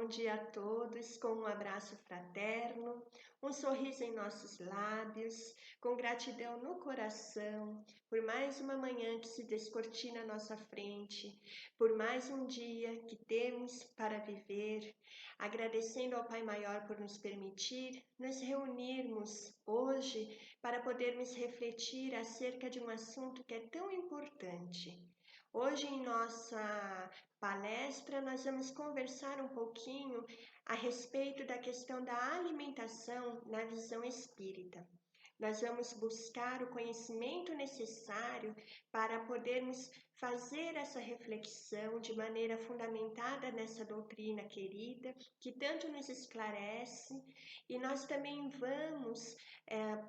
dia a todos com um abraço fraterno, um sorriso em nossos lábios, com gratidão no coração, por mais uma manhã que se descortina à nossa frente, por mais um dia que temos para viver, agradecendo ao Pai Maior por nos permitir nos reunirmos hoje para podermos refletir acerca de um assunto que é tão importante. Hoje, em nossa palestra, nós vamos conversar um pouquinho a respeito da questão da alimentação na visão espírita. Nós vamos buscar o conhecimento necessário para podermos fazer essa reflexão de maneira fundamentada nessa doutrina querida, que tanto nos esclarece, e nós também vamos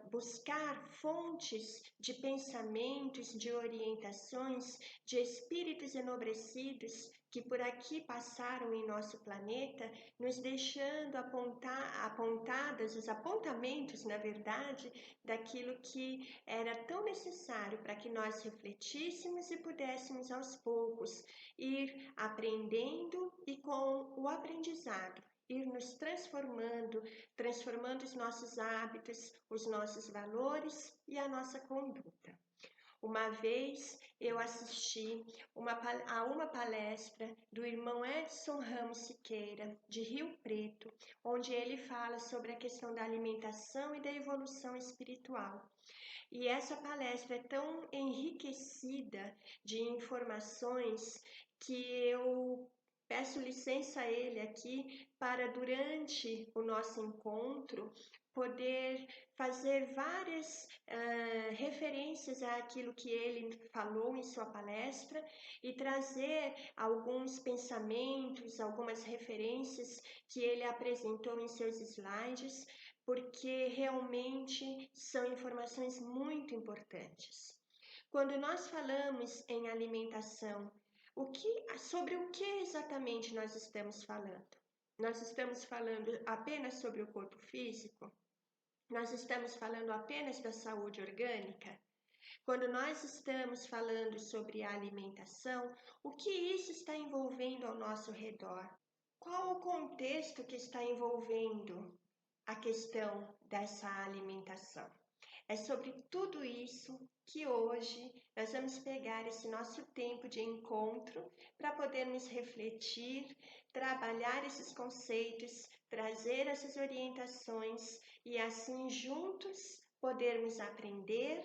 buscar fontes de pensamentos, de orientações, de espíritos enobrecidos que por aqui passaram em nosso planeta, nos deixando apontadas, os apontamentos, na verdade, daquilo que era tão necessário para que nós refletíssemos e pudéssemos aos poucos ir aprendendo e com o aprendizado ir nos transformando os nossos hábitos, os nossos valores e a nossa conduta. Uma vez eu assisti a uma palestra do irmão Edson Ramos Siqueira, de Rio Preto, onde ele fala sobre a questão da alimentação e da evolução espiritual. E essa palestra é tão enriquecida de informações que eu peço licença a ele aqui para, durante o nosso encontro, poder fazer várias referências àquilo que ele falou em sua palestra e trazer alguns pensamentos, algumas referências que ele apresentou em seus slides, porque realmente são informações muito importantes. Quando nós falamos em alimentação, sobre o que exatamente nós estamos falando? Nós estamos falando apenas sobre o corpo físico? Nós estamos falando apenas da saúde orgânica? Quando nós estamos falando sobre a alimentação, o que isso está envolvendo ao nosso redor? Qual o contexto que está envolvendo a questão dessa alimentação? É sobre tudo isso que hoje nós vamos pegar esse nosso tempo de encontro para podermos refletir, trabalhar esses conceitos, trazer essas orientações e assim juntos podermos aprender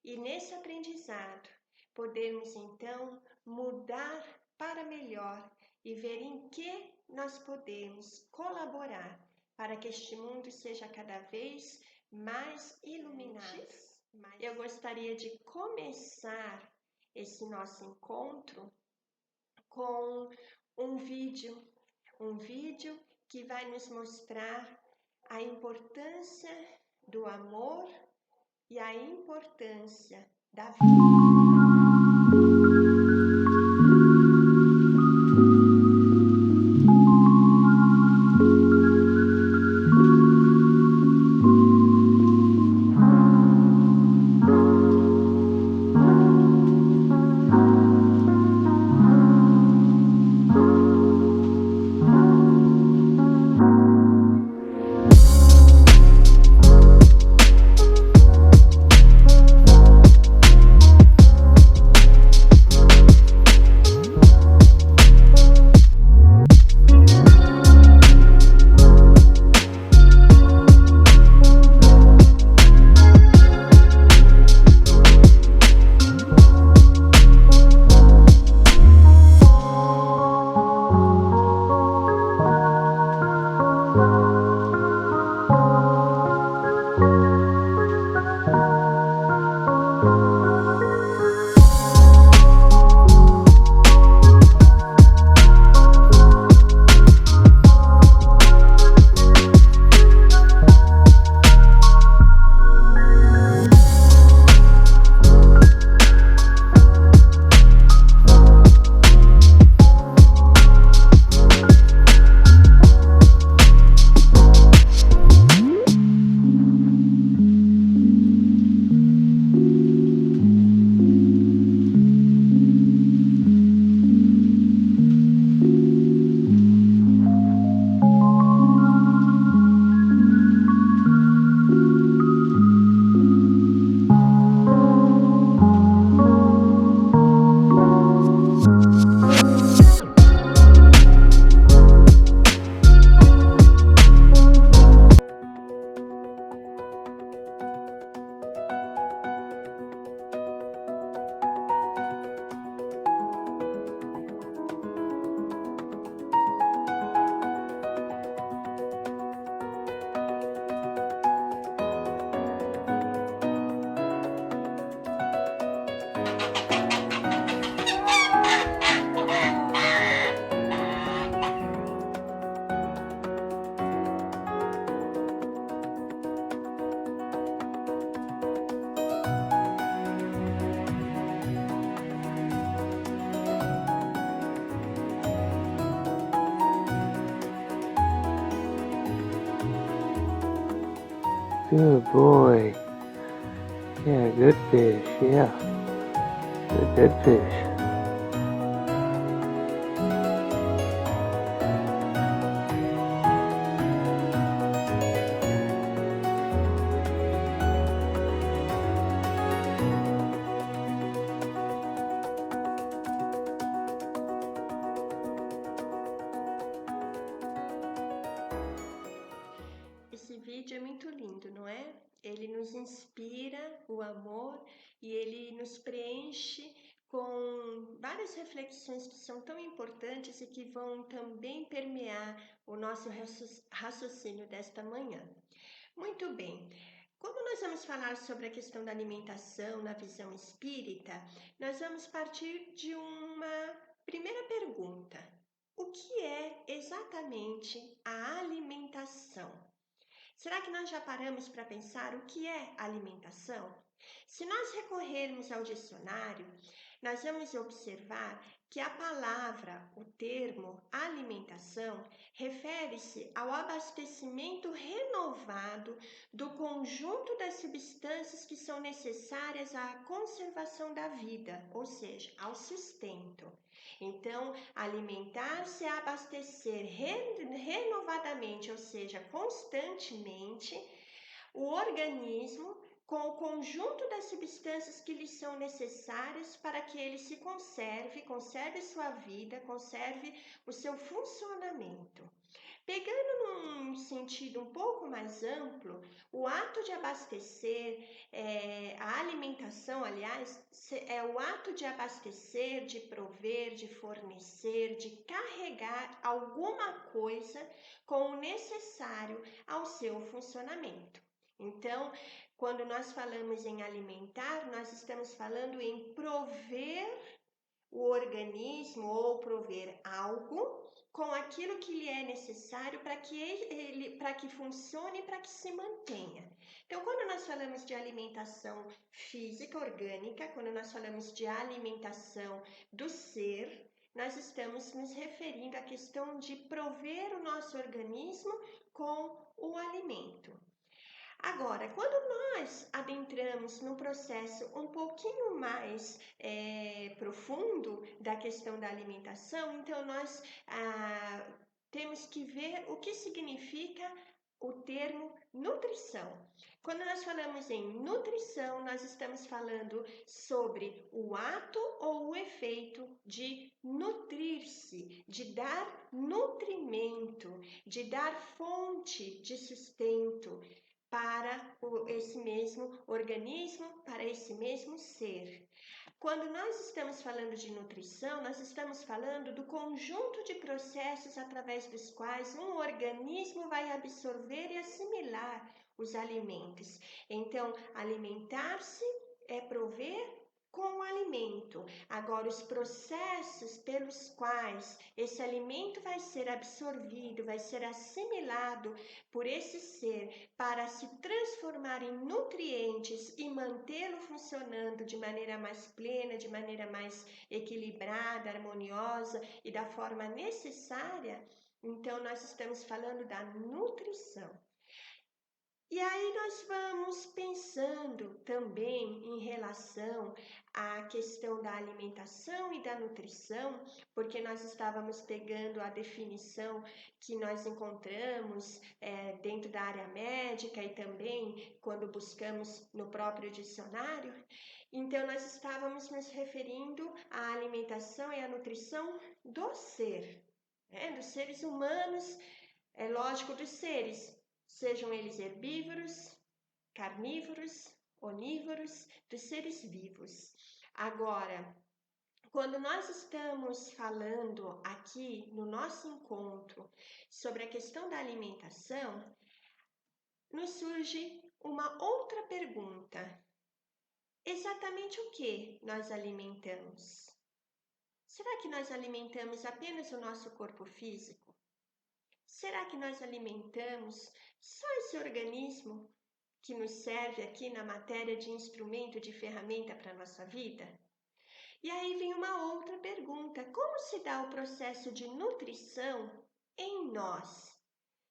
e nesse aprendizado podermos então mudar para melhor e ver em que nós podemos colaborar para que este mundo seja cada vez mais iluminado. Eu gostaria de começar esse nosso encontro com um vídeo que vai nos mostrar a importância do amor e a importância da vida. Good boy. Yeah, good fish. Yeah. Good fish. Esse vídeo é muito lindo, não é? Ele nos inspira o amor e ele nos preenche com várias reflexões que são tão importantes e que vão também permear o nosso raciocínio desta manhã. Muito bem. Como nós vamos falar sobre a questão da alimentação na visão espírita, nós vamos partir de uma primeira pergunta. O que é exatamente a alimentação? Será que nós já paramos para pensar o que é alimentação? Se nós recorrermos ao dicionário, nós vamos observar que a palavra, o termo alimentação, refere-se ao abastecimento renovado do conjunto das substâncias que são necessárias à conservação da vida, ou seja, ao sustento. Então, alimentar-se é abastecer renovadamente, ou seja, constantemente, o organismo com o conjunto das substâncias que lhe são necessárias para que ele se conserve sua vida, conserve o seu funcionamento. Pegando num sentido um pouco mais amplo, o ato de abastecer, a alimentação, aliás, é o ato de abastecer, de prover, de fornecer, de carregar alguma coisa com o necessário ao seu funcionamento. Então, quando nós falamos em alimentar, nós estamos falando em prover o organismo ou prover algo com aquilo que lhe é necessário para que funcione e para que se mantenha. Então, quando nós falamos de alimentação física, orgânica, quando nós falamos de alimentação do ser, nós estamos nos referindo à questão de prover o nosso organismo com o alimento. Agora, quando nós adentramos num processo um pouquinho mais profundo da questão da alimentação, então nós temos que ver o que significa o termo nutrição. Quando nós falamos em nutrição, nós estamos falando sobre o ato ou o efeito de nutrir-se, de dar nutrimento, de dar fonte de sustento para esse mesmo organismo, para esse mesmo ser. Quando nós estamos falando de nutrição, nós estamos falando do conjunto de processos através dos quais um organismo vai absorver e assimilar os alimentos. Então, alimentar-se é prover com o alimento. Agora, os processos pelos quais esse alimento vai ser absorvido, vai ser assimilado por esse ser para se transformar em nutrientes e mantê-lo funcionando de maneira mais plena, de maneira mais equilibrada, harmoniosa e da forma necessária, então nós estamos falando da nutrição. E aí nós vamos pensando também em relação à questão da alimentação e da nutrição, porque nós estávamos pegando a definição que nós encontramos dentro da área médica e também quando buscamos no próprio dicionário. Então nós estávamos nos referindo à alimentação e à nutrição do ser, dos seres humanos, é lógico, dos seres, sejam eles herbívoros, carnívoros, onívoros, dos seres vivos. Agora, quando nós estamos falando aqui no nosso encontro sobre a questão da alimentação, nos surge uma outra pergunta. Exatamente o que nós alimentamos? Será que nós alimentamos apenas o nosso corpo físico? Será que nós alimentamos só esse organismo que nos serve aqui na matéria de instrumento, de ferramenta para a nossa vida? E aí vem uma outra pergunta: como se dá o processo de nutrição em nós?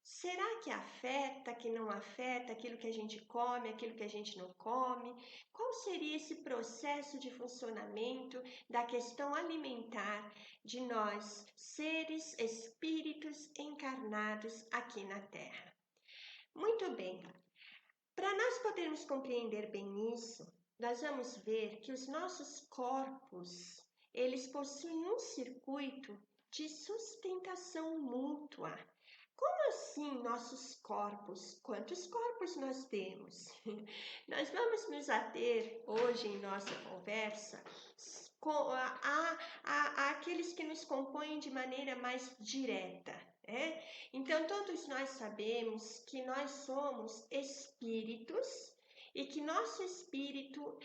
Será que afeta, que não afeta aquilo que a gente come, aquilo que a gente não come? Qual seria esse processo de funcionamento da questão alimentar de nós, seres, espíritos encarnados aqui na Terra? Muito bem, para nós podermos compreender bem isso, nós vamos ver que os nossos corpos, eles possuem um circuito de sustentação mútua. Como assim nossos corpos? Quantos corpos nós temos? Nós vamos nos ater hoje em nossa conversa àqueles que nos compõem de maneira mais direta. Então, todos nós sabemos que nós somos espíritos e que nosso espírito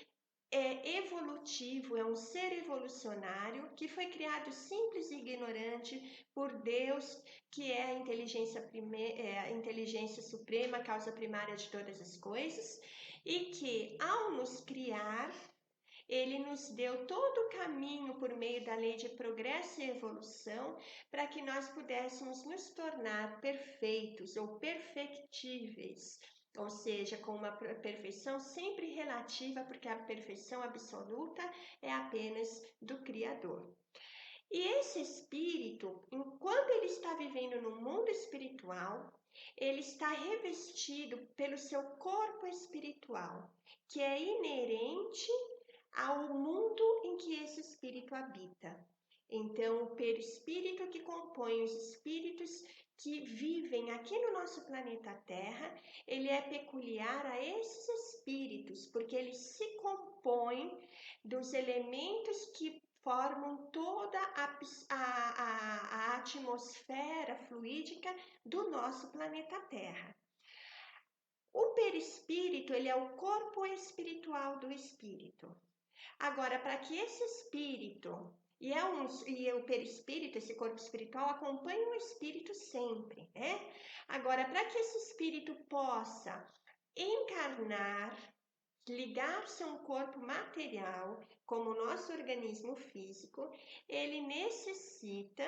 é evolutivo, é um ser evolucionário que foi criado simples e ignorante por Deus, que é a inteligência suprema, a causa primária de todas as coisas, e que ao nos criar, ele nos deu todo o caminho por meio da lei de progresso e evolução para que nós pudéssemos nos tornar perfeitos ou perfectíveis, ou seja, com uma perfeição sempre relativa, porque a perfeição absoluta é apenas do Criador. E esse espírito, enquanto ele está vivendo no mundo espiritual, ele está revestido pelo seu corpo espiritual, que é inerente ao mundo em que esse espírito habita. Então, o perispírito que compõe os espíritos que vivem aqui no nosso planeta Terra, ele é peculiar a esses espíritos, porque ele se compõe dos elementos que formam toda a atmosfera fluídica do nosso planeta Terra. O perispírito, ele é o corpo espiritual do espírito. Agora, para que esse espírito e o perispírito, esse corpo espiritual, acompanhe o espírito sempre, né? Agora, para que esse espírito possa encarnar, ligar-se a um corpo material, como o nosso organismo físico, ele necessita,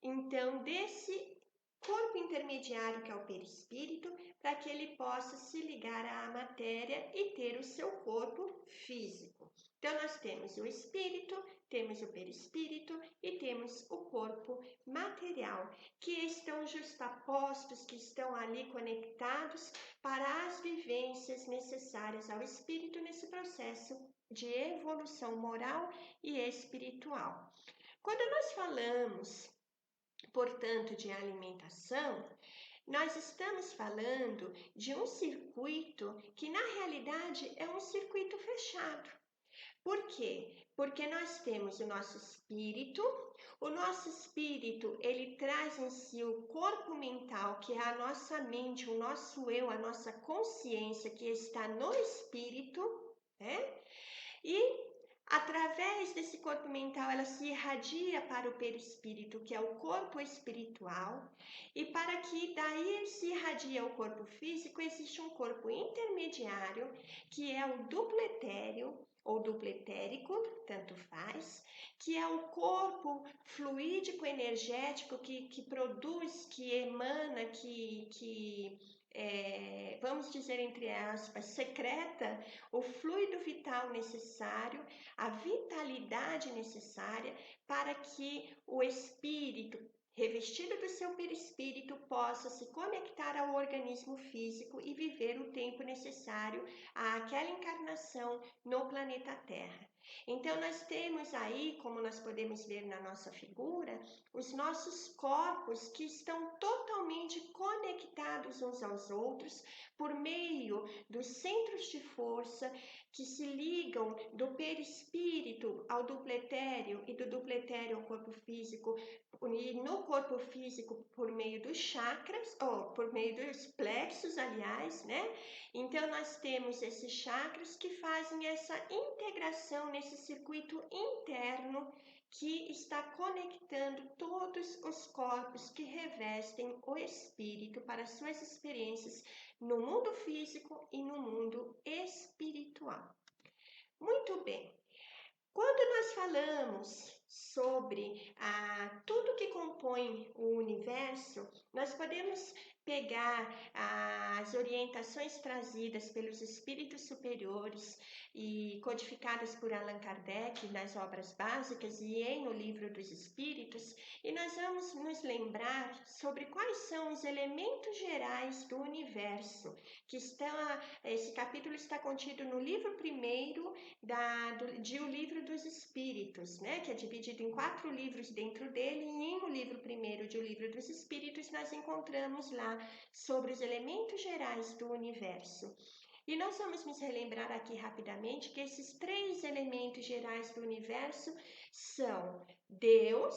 então, desse corpo intermediário que é o perispírito, para que ele possa se ligar à matéria e ter o seu corpo físico. Então, nós temos o espírito, temos o perispírito e temos o corpo material, que estão justapostos, que estão ali conectados para as vivências necessárias ao espírito nesse processo de evolução moral e espiritual. Quando nós falamos, portanto, de alimentação, nós estamos falando de um circuito que na realidade é um circuito fechado. Por quê? Porque nós temos o nosso espírito ele traz em si o corpo mental, que é a nossa mente, o nosso eu, a nossa consciência que está no espírito, né? E através desse corpo mental, ela se irradia para o perispírito, que é o corpo espiritual, e para que daí se irradie ao corpo físico, existe um corpo intermediário, que é o dupletério, ou dupletérico, tanto faz, que é o corpo fluídico energético que produz, que emana, vamos dizer entre aspas, secreta o fluido vital necessário, a vitalidade necessária para que o espírito, revestido do seu perispírito, possa se conectar ao organismo físico e viver o tempo necessário àquela encarnação no planeta Terra. Então, nós temos aí, como nós podemos ver na nossa figura, os nossos corpos que estão totalmente conectados uns aos outros por meio dos centros de força que se ligam do perispírito ao dupletério e do dupletério ao corpo físico, e no corpo físico por meio dos chakras, ou por meio dos plexos, aliás, né? Então, nós temos esses chakras que fazem essa integração nesse circuito interno que está conectando todos os corpos que revestem o espírito para suas experiências no mundo físico e no mundo espiritual. Muito bem. Quando nós falamos sobre tudo que compõe compõe o universo, nós podemos pegar as orientações trazidas pelos espíritos superiores e codificadas por Allan Kardec nas obras básicas e em O Livro dos Espíritos, e nós vamos nos lembrar sobre quais são os elementos gerais do universo, que esse capítulo está contido no livro primeiro de O Livro dos Espíritos, né, que é dividido em 4 livros dentro dele, e no livro primeiro de O Livro dos Espíritos nós encontramos lá sobre os elementos gerais do universo. E nós vamos nos relembrar aqui rapidamente que esses 3 elementos gerais do universo são Deus,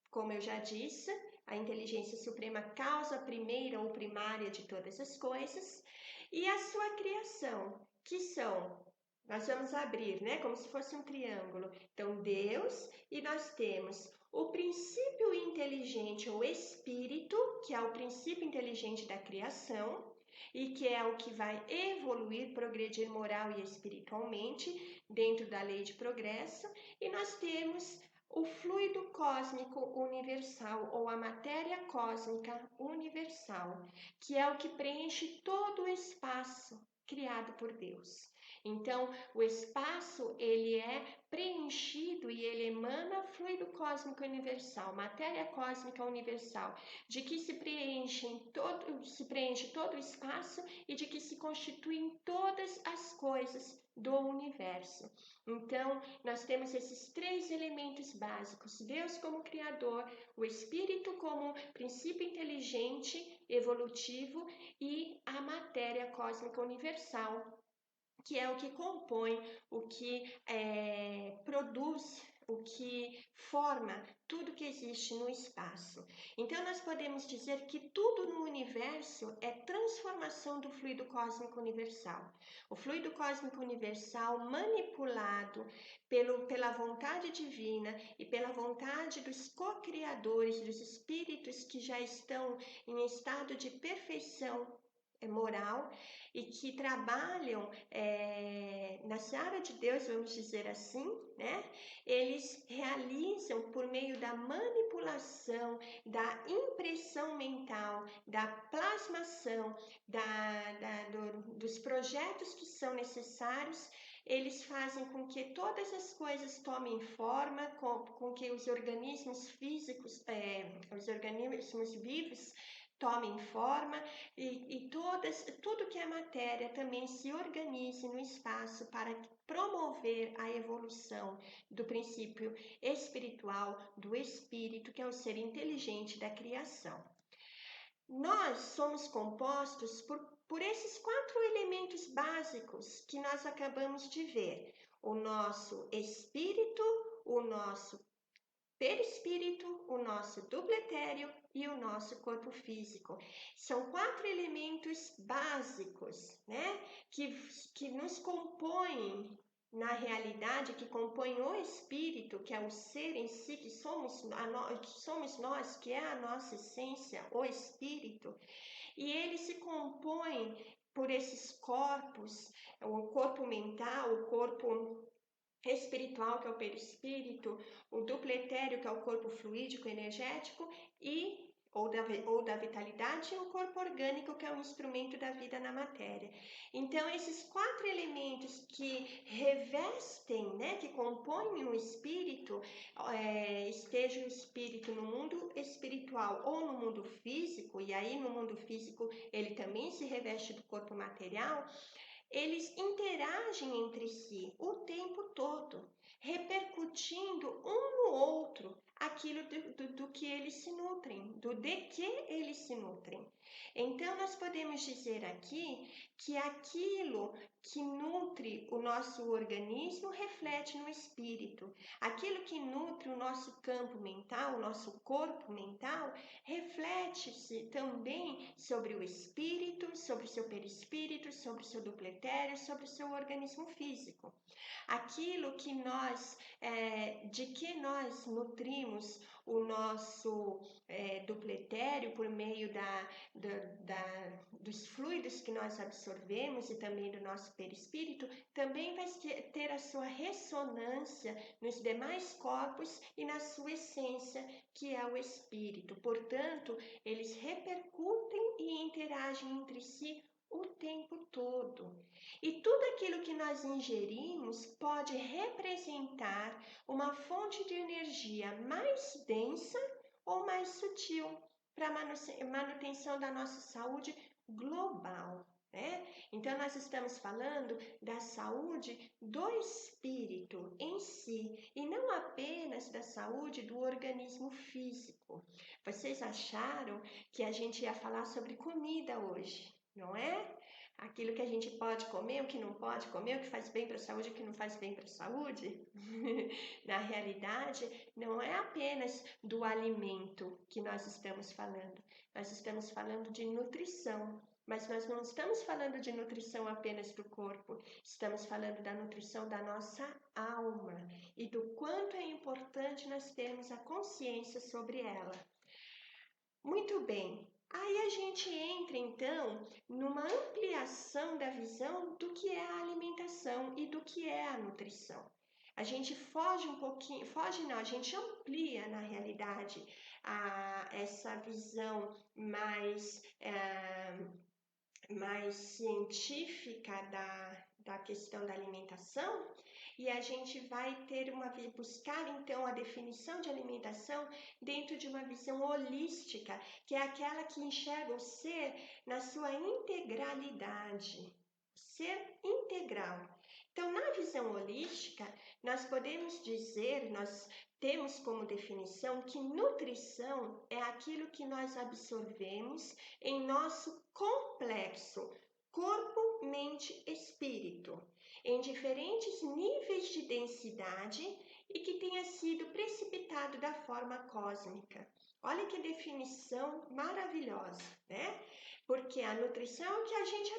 como eu já disse, a inteligência suprema, causa primeira ou primária de todas as coisas, e a sua criação, que são, nós vamos abrir, né, como se fosse um triângulo. Então, Deus, e nós temos o princípio inteligente ou espírito, que é o princípio inteligente da criação, e que é o que vai evoluir, progredir moral e espiritualmente dentro da lei de progresso, e nós temos o fluido cósmico universal ou a matéria cósmica universal, que é o que preenche todo o espaço criado por Deus. Então, o espaço ele é preenchido e ele emana fluido cósmico universal, matéria cósmica universal, de que se preenche todo o espaço e de que se constituem todas as coisas do universo. Então, nós temos esses 3 elementos básicos: Deus como Criador, o Espírito como princípio inteligente, evolutivo, e a matéria cósmica universal, que é o que compõe, o que produz, o que forma tudo que existe no espaço. Então, nós podemos dizer que tudo no universo é transformação do fluido cósmico universal. O fluido cósmico universal manipulado pela vontade divina e pela vontade dos co-criadores, dos espíritos que já estão em estado de perfeição moral e que trabalham na seara de Deus, vamos dizer assim, né? Eles realizam por meio da manipulação, da impressão mental, da plasmação, dos projetos que são necessários. Eles fazem com que todas as coisas tomem forma, com que os organismos físicos, os organismos vivos tomem forma, e tudo que é matéria também se organize no espaço para promover a evolução do princípio espiritual, do espírito, que é o ser inteligente da criação. Nós somos compostos por esses 4 elementos básicos que nós acabamos de ver: o nosso espírito, o nosso perispírito, o nosso dupletério e o nosso corpo físico. São 4 elementos básicos, né, que nos compõem na realidade, que compõem o espírito, que é o ser em si, que somos nós, que é a nossa essência, o espírito, e ele se compõe por esses corpos, o corpo mental, o corpo espiritual, que é o perispírito, o dupletério, que é o corpo fluídico energético, ou da vitalidade, e o corpo orgânico, que é o instrumento da vida na matéria. Então, esses 4 elementos que revestem, né, que compõem o espírito, esteja o espírito no mundo espiritual ou no mundo físico, e aí no mundo físico ele também se reveste do corpo material, eles interagem entre si o tempo todo, repercutindo um no outro aquilo do que eles se nutrem, de que eles se nutrem. Então, nós podemos dizer aqui que aquilo que nutre o nosso organismo reflete no espírito. Aquilo que nutre o nosso campo mental, o nosso corpo mental, reflete-se também sobre o espírito, sobre o seu perispírito, sobre o seu dupletério, sobre o seu organismo físico. Aquilo que de que nós nutrimos o nosso duplo etéreo por meio dos fluidos que nós absorvemos e também do nosso perispírito, também vai ter a sua ressonância nos demais corpos e na sua essência, que é o espírito. Portanto, eles repercutem e interagem entre si o tempo todo. E tudo aquilo que nós ingerimos pode representar uma fonte de energia mais densa ou mais sutil para a manutenção da nossa saúde global, né? Então, nós estamos falando da saúde do espírito em si e não apenas da saúde do organismo físico. Vocês acharam que a gente ia falar sobre comida hoje, não é? Aquilo que a gente pode comer, o que não pode comer, o que faz bem para a saúde, o que não faz bem para a saúde. Na realidade, não é apenas do alimento que nós estamos falando. Nós estamos falando de nutrição. Mas nós não estamos falando de nutrição apenas do corpo, estamos falando da nutrição da nossa alma e do quanto é importante nós termos a consciência sobre ela. Muito bem, aí a gente entra então numa ampliação da visão do que é a alimentação e do que é a nutrição. A gente foge um pouquinho, foge não, a gente amplia na realidade essa visão mais científica da questão da alimentação, e a gente vai buscar então a definição de alimentação dentro de uma visão holística, que é aquela que enxerga o ser na sua integralidade, ser integral. Então, na visão holística, nós podemos dizer, nós temos como definição que nutrição é aquilo que nós absorvemos em nosso complexo corpo, mente, espírito, em diferentes níveis de densidade e que tenha sido precipitado da forma cósmica. Olha que definição maravilhosa, né? Porque a nutrição é o que a gente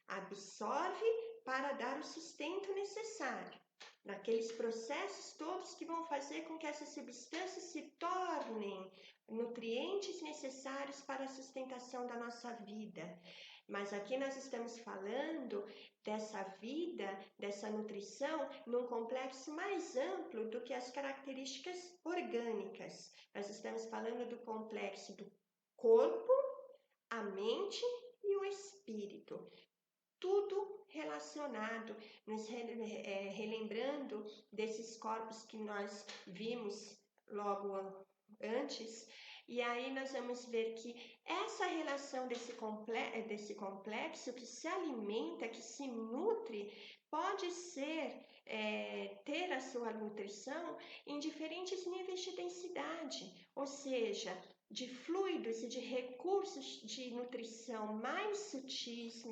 absorve para dar o sustento necessário, naqueles processos todos que vão fazer com que essas substâncias se tornem nutrientes necessários para a sustentação da nossa vida. Mas aqui nós estamos falando dessa vida, dessa nutrição, num complexo mais amplo do que as características orgânicas. Nós estamos falando do complexo do corpo, a mente e o espírito. Tudo relacionado, nos relembrando desses corpos que nós vimos logo antes, e aí nós vamos ver que essa relação desse complexo que se alimenta, que se nutre, pode ter a sua nutrição em diferentes níveis de densidade, ou seja, de fluidos e de recursos de nutrição mais sutis,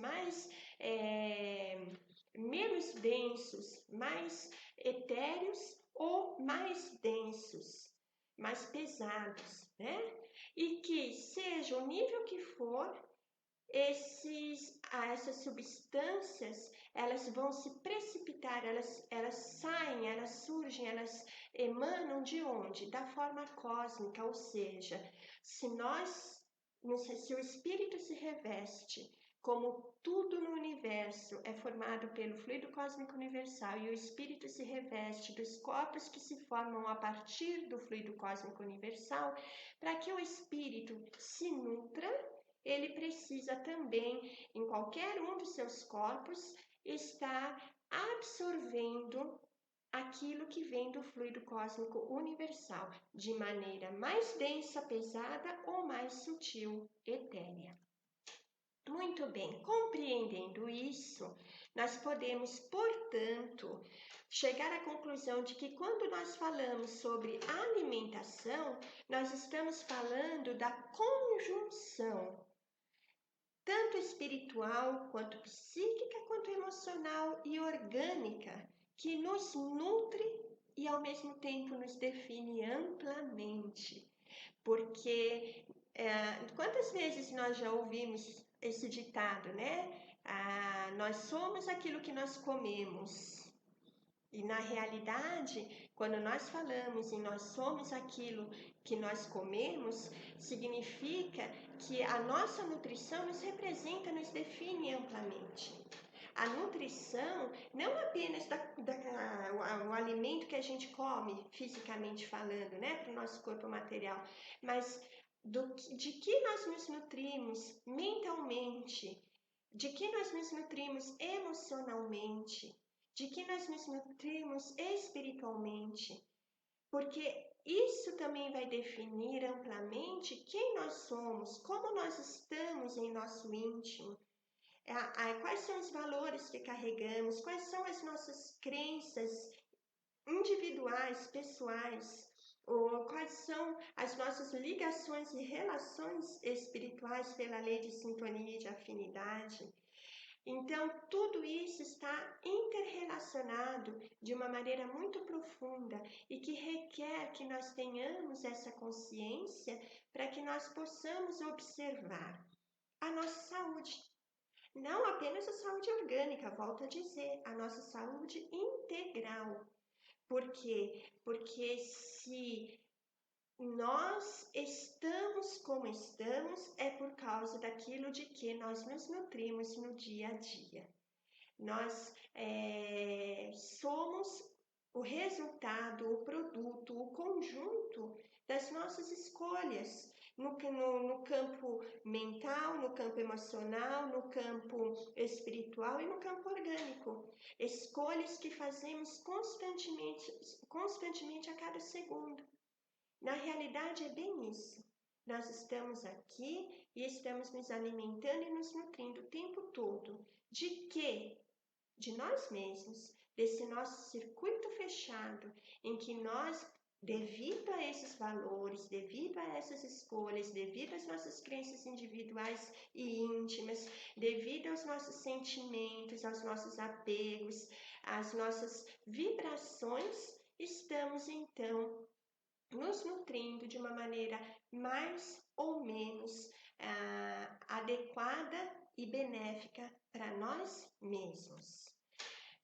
menos densos, mais etéreos ou mais densos, mais pesados, né? E que seja o nível que for, essas substâncias, elas vão se precipitar, elas saem, elas surgem, elas emanam de onde? Da forma cósmica, ou seja, se o espírito se reveste, como tudo no universo é formado pelo fluido cósmico universal e o espírito se reveste dos corpos que se formam a partir do fluido cósmico universal, para que o espírito se nutra, ele precisa também, em qualquer um dos seus corpos, estar absorvendo aquilo que vem do fluido cósmico universal, de maneira mais densa, pesada ou mais sutil, etérea. Muito bem, compreendendo isso, nós podemos, portanto, chegar à conclusão de que quando nós falamos sobre alimentação, nós estamos falando da conjunção, tanto espiritual, quanto psíquica, quanto emocional e orgânica, que nos nutre e ao mesmo tempo nos define amplamente. Porque quantas vezes nós já ouvimos esse ditado, né? Nós somos aquilo que nós comemos. E na realidade, quando nós falamos em nós somos aquilo que nós comemos, significa que a nossa nutrição nos representa, nos define amplamente. A nutrição, não apenas o alimento que a gente come, fisicamente falando, né, para o nosso corpo material, mas de que nós nos nutrimos mentalmente, de que nós nos nutrimos emocionalmente, de que nós nos nutrimos espiritualmente, porque isso também vai definir amplamente quem nós somos, como nós estamos em nosso íntimo, quais são os valores que carregamos, quais são as nossas crenças individuais, pessoais, ou quais são as nossas ligações e relações espirituais pela lei de sintonia e de afinidade. Então, tudo isso está interrelacionado de uma maneira muito profunda e que requer que nós tenhamos essa consciência para que nós possamos observar a nossa saúde. Não apenas a saúde orgânica, volto a dizer, a nossa saúde integral. Por quê? Porque se nós estamos como estamos, é por causa daquilo de que nós nos nutrimos no dia a dia. Nós somos o resultado, o produto, o conjunto das nossas escolhas no campo mental, no campo emocional, no campo espiritual e no campo orgânico. Escolhas que fazemos constantemente a cada segundo. Na realidade, é bem isso. Nós estamos aqui e estamos nos alimentando e nos nutrindo o tempo todo. De quê? De nós mesmos, desse nosso circuito fechado, em que nós, devido a esses valores, devido a essas escolhas, devido às nossas crenças individuais e íntimas, devido aos nossos sentimentos, aos nossos apegos, às nossas vibrações, estamos então nos nutrindo de uma maneira mais ou menos adequada e benéfica para nós mesmos.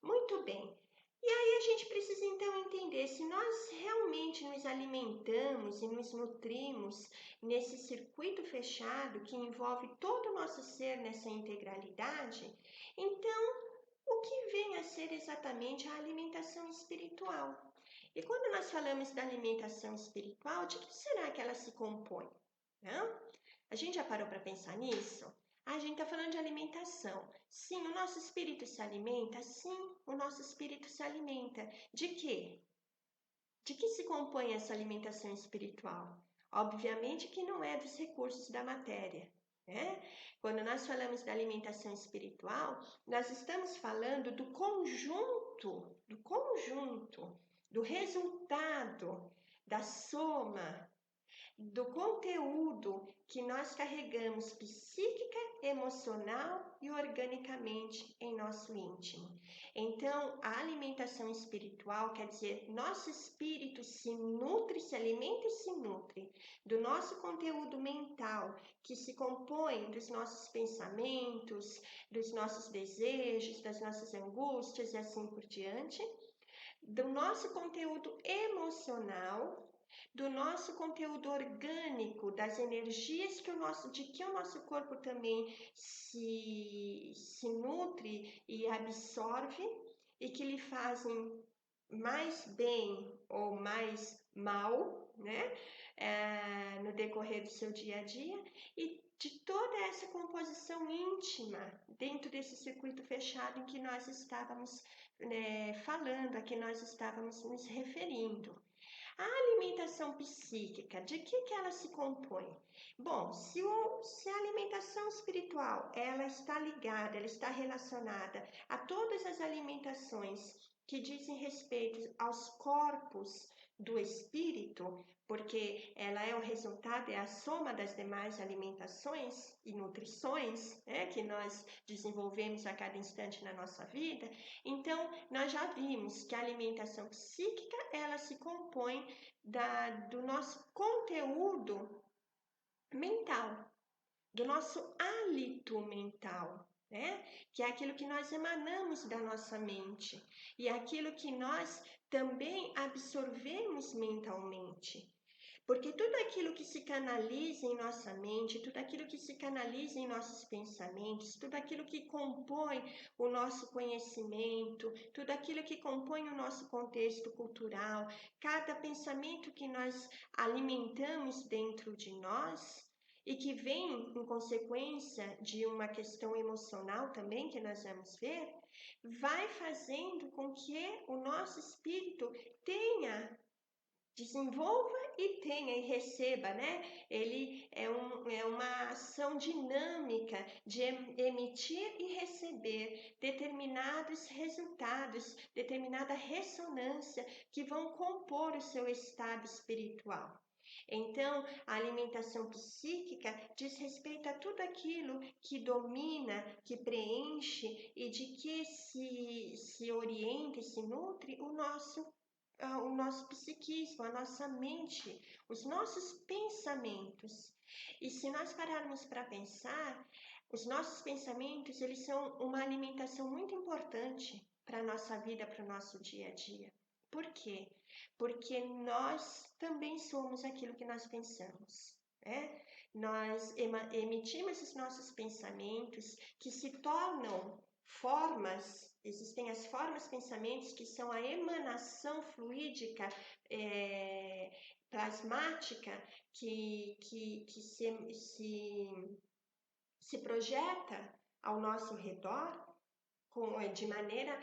Muito bem. E aí a gente precisa então entender se nós realmente nos alimentamos e nos nutrimos nesse circuito fechado que envolve todo o nosso ser nessa integralidade, então o que vem a ser exatamente a alimentação espiritual? E quando nós falamos da alimentação espiritual, de que será que ela se compõe? Não? A gente já parou para pensar nisso? A gente está falando de alimentação. Sim, o nosso espírito se alimenta? Sim, o nosso espírito se alimenta. De quê? De que se compõe essa alimentação espiritual? Obviamente que não é dos recursos da matéria, né? Quando nós falamos da alimentação espiritual, nós estamos falando do conjunto, do resultado, da soma, do conteúdo que nós carregamos psíquica, emocional e organicamente em nosso íntimo. Então, a alimentação espiritual quer dizer nosso espírito se nutre, se alimenta e se nutre do nosso conteúdo mental, que se compõe dos nossos pensamentos, dos nossos desejos, das nossas angústias e assim por diante, do nosso conteúdo emocional, do nosso conteúdo orgânico, das energias de que o nosso corpo também se nutre e absorve e que lhe fazem mais bem ou mais mal, né? No decorrer do seu dia a dia, e de toda essa composição íntima dentro desse circuito fechado em que nós estávamos falando, a que nós estávamos nos referindo. A alimentação psíquica, de que ela se compõe? Bom, se a alimentação espiritual ela está ligada, ela está relacionada a todas as alimentações que dizem respeito aos corpos do espírito, porque ela é o resultado, é a soma das demais alimentações e nutrições, né, que nós desenvolvemos a cada instante na nossa vida. Então, nós já vimos que a alimentação psíquica, ela se compõe do nosso conteúdo mental, do nosso hálito mental. né? Que é aquilo que nós emanamos da nossa mente e aquilo que nós também absorvemos mentalmente. Porque tudo aquilo que se canaliza em nossa mente, tudo aquilo que se canaliza em nossos pensamentos, tudo aquilo que compõe o nosso conhecimento, tudo aquilo que compõe o nosso contexto cultural, cada pensamento que nós alimentamos dentro de nós e que vem em consequência de uma questão emocional também que nós vamos ver, vai fazendo com que o nosso espírito desenvolva e tenha e receba, né? Ele é uma ação dinâmica de emitir e receber determinados resultados, determinada ressonância que vão compor o seu estado espiritual. Então, a alimentação psíquica diz respeito a tudo aquilo que domina, que preenche e de que se orienta e se nutre o nosso psiquismo, a nossa mente, os nossos pensamentos. E se nós pararmos para pensar, os nossos pensamentos, eles são uma alimentação muito importante para a nossa vida, para o nosso dia a dia. Por quê? Porque nós também somos aquilo que nós pensamos, né? Nós emitimos os nossos pensamentos que se tornam formas, existem as formas pensamentos que são a emanação fluídica plasmática que se projeta ao nosso redor de maneira,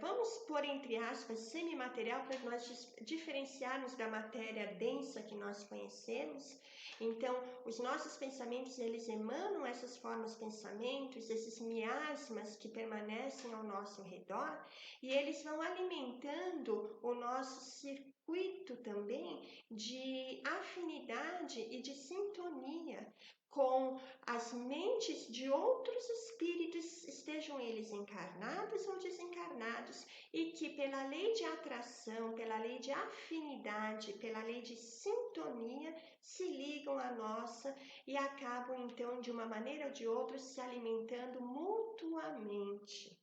vamos pôr entre aspas, semimaterial para nós diferenciarmos da matéria densa que nós conhecemos. Então, os nossos pensamentos, eles emanam essas formas pensamentos, esses miasmas que permanecem ao nosso redor, e eles vão alimentando o nosso circuito também de afinidade e de sintonia com as mentes de outros espíritos, estejam eles encarnados ou desencarnados, e que pela lei de atração, pela lei de afinidade, pela lei de sintonia, se ligam à nossa e acabam então de uma maneira ou de outra se alimentando mutuamente.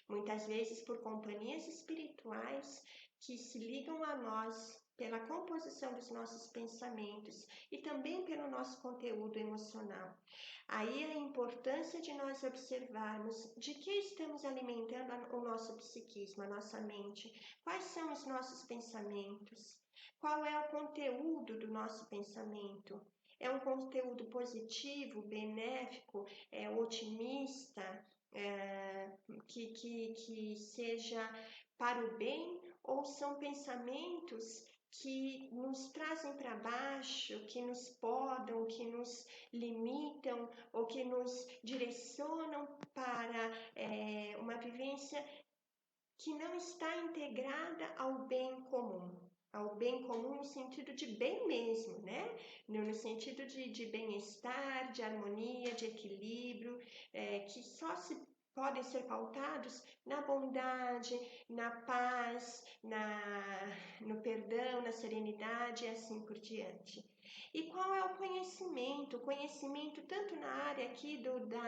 Muitas vezes por companhias espirituais que se ligam a nós pela composição dos nossos pensamentos e também pelo nosso conteúdo emocional. Aí a importância de nós observarmos de que estamos alimentando o nosso psiquismo, a nossa mente, quais são os nossos pensamentos, qual é o conteúdo do nosso pensamento. É um conteúdo positivo, benéfico, otimista, que seja para o bem, ou são pensamentos que nos trazem para baixo, que nos podam, que nos limitam ou que nos direcionam para uma vivência que não está integrada ao bem comum. Ao bem comum no sentido de bem mesmo, né? No sentido de bem-estar, de harmonia, de equilíbrio, que só se podem ser pautados na bondade, na paz, no perdão, na serenidade e assim por diante. E qual é o conhecimento? O conhecimento tanto na área aqui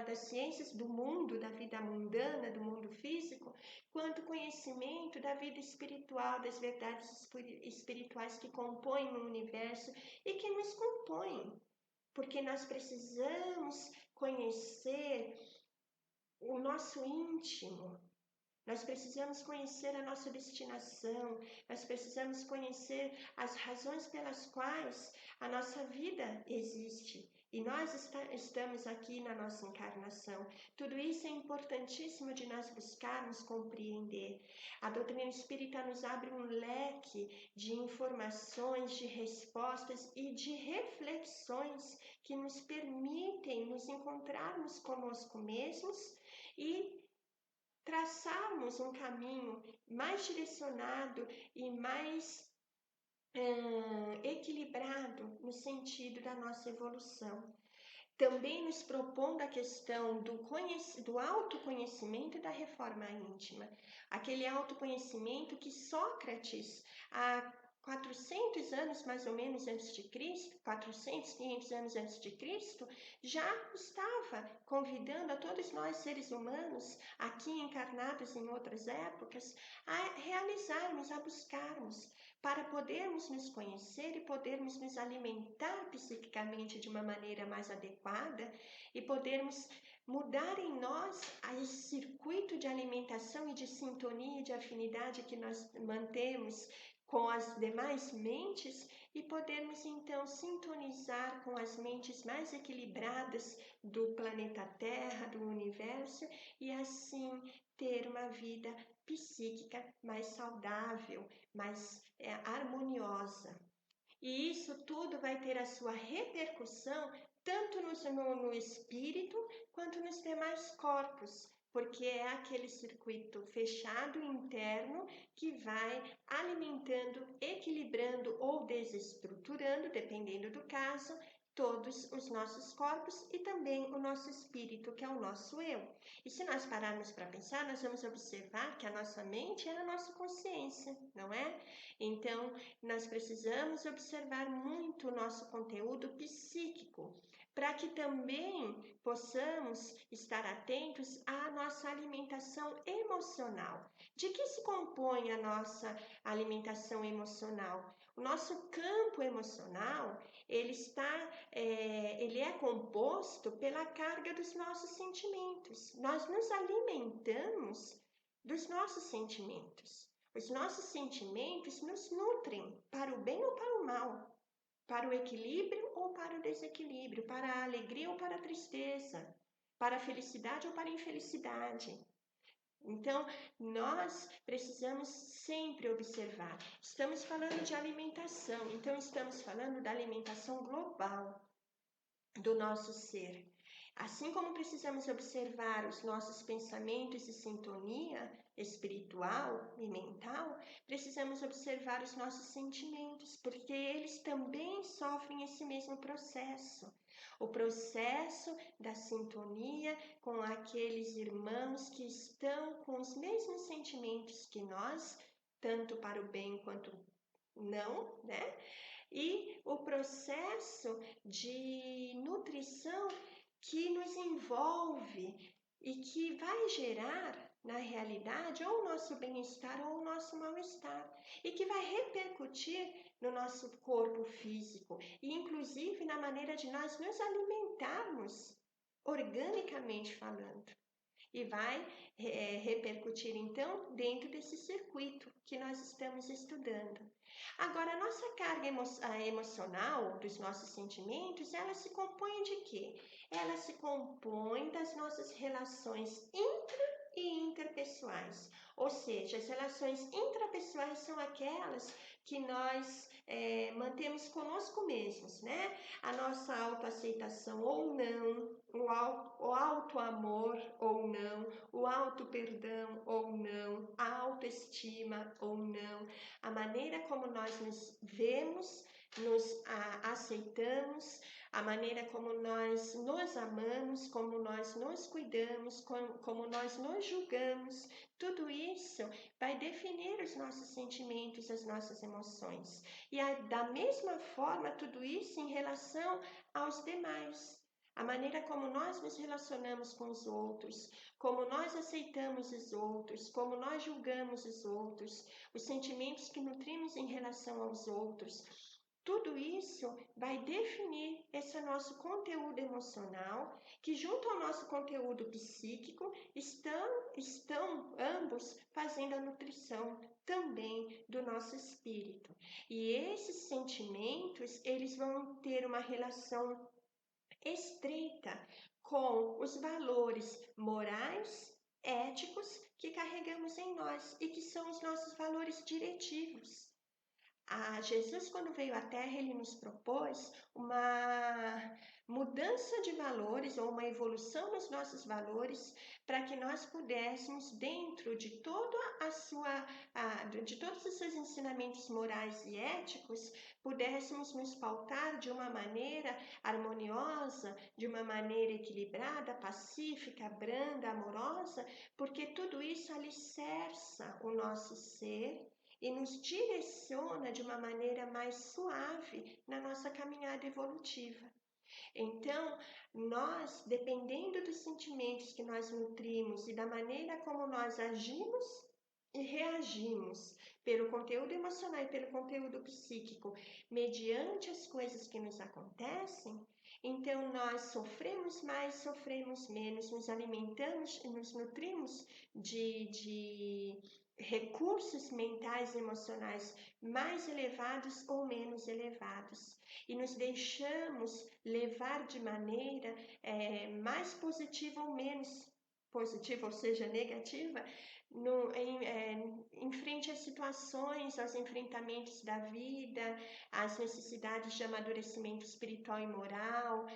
das ciências do mundo, da vida mundana, do mundo físico, quanto conhecimento da vida espiritual, das verdades espirituais que compõem o universo e que nos compõem. Porque nós precisamos conhecer o nosso íntimo, nós precisamos conhecer a nossa destinação, nós precisamos conhecer as razões pelas quais a nossa vida existe e nós estamos aqui na nossa encarnação. Tudo isso é importantíssimo de nós buscarmos compreender. A doutrina espírita nos abre um leque de informações, de respostas e de reflexões que nos permitem nos encontrarmos conosco mesmos e traçarmos um caminho mais direcionado e mais equilibrado no sentido da nossa evolução. Também nos propondo a questão do autoconhecimento e da reforma íntima. Aquele autoconhecimento que Sócrates, há 400 anos mais ou menos antes de Cristo, 400, 500 anos antes de Cristo, já estava convidando a todos nós seres humanos, aqui encarnados em outras épocas, a realizarmos, a buscarmos, para podermos nos conhecer e podermos nos alimentar psiquicamente de uma maneira mais adequada e podermos mudar em nós esse circuito de alimentação e de sintonia e de afinidade que nós mantemos com as demais mentes e podermos então sintonizar com as mentes mais equilibradas do planeta Terra, do universo, e assim ter uma vida psíquica mais saudável, mais harmoniosa. E isso tudo vai ter a sua repercussão tanto no espírito quanto nos demais corpos, porque é aquele circuito fechado interno que vai alimentando, equilibrando ou desestruturando, dependendo do caso, todos os nossos corpos e também o nosso espírito, que é o nosso eu. E se nós pararmos para pensar, nós vamos observar que a nossa mente é a nossa consciência, não é? Então, nós precisamos observar muito o nosso conteúdo psíquico, para que também possamos estar atentos à nossa alimentação emocional. De que se compõe a nossa alimentação emocional? O nosso campo emocional, ele é composto pela carga dos nossos sentimentos. Nós nos alimentamos dos nossos sentimentos. Os nossos sentimentos nos nutrem para o bem ou para o mal, para o equilíbrio ou para o desequilíbrio, para a alegria ou para a tristeza, para a felicidade ou para a infelicidade. Então, nós precisamos sempre observar. Estamos falando de alimentação, então estamos falando da alimentação global do nosso ser. Assim como precisamos observar os nossos pensamentos e sintonia espiritual e mental, precisamos observar os nossos sentimentos, porque eles também sofrem esse mesmo processo. O processo da sintonia com aqueles irmãos que estão com os mesmos sentimentos que nós, tanto para o bem quanto não, né? E o processo de nutrição que nos envolve e que vai gerar, na realidade, ou o nosso bem-estar ou o nosso mal-estar, e que vai repercutir no nosso corpo físico, e inclusive na maneira de nós nos alimentarmos, organicamente falando. E vai repercutir então dentro desse circuito que nós estamos estudando. Agora, a nossa carga emocional dos nossos sentimentos, ela se compõe de quê? Ela se compõe das nossas relações intra e interpessoais. Ou seja, as relações intrapessoais são aquelas que nós mantemos conosco mesmos, né? A nossa autoaceitação ou não, o auto-amor ou não, o auto-perdão ou não, a autoestima ou não, a maneira como nós nos vemos, nos aceitamos, a maneira como nós nos amamos, como nós nos cuidamos, como nós nos julgamos, tudo isso vai definir os nossos sentimentos, as nossas emoções. E da mesma forma, tudo isso em relação aos demais. A maneira como nós nos relacionamos com os outros, como nós aceitamos os outros, como nós julgamos os outros, os sentimentos que nutrimos em relação aos outros. Tudo isso vai definir esse nosso conteúdo emocional, que junto ao nosso conteúdo psíquico estão ambos fazendo a nutrição também do nosso espírito. E esses sentimentos, eles vão ter uma relação estreita com os valores morais, éticos que carregamos em nós e que são os nossos valores diretivos. Jesus, quando veio à Terra, ele nos propôs uma mudança de valores ou uma evolução nos nossos valores para que nós pudéssemos, dentro de de todos os seus ensinamentos morais e éticos, pudéssemos nos pautar de uma maneira harmoniosa, de uma maneira equilibrada, pacífica, branda, amorosa, porque tudo isso alicerça o nosso ser e nos direciona de uma maneira mais suave na nossa caminhada evolutiva. Então, nós, dependendo dos sentimentos que nós nutrimos e da maneira como nós agimos e reagimos pelo conteúdo emocional e pelo conteúdo psíquico, mediante as coisas que nos acontecem, então nós sofremos mais, sofremos menos, nos alimentamos e nos nutrimos de recursos mentais e emocionais mais elevados ou menos elevados, e nos deixamos levar de maneira mais positiva ou menos positiva, ou seja, negativa, em frente às situações, aos enfrentamentos da vida, às necessidades de amadurecimento espiritual e moral,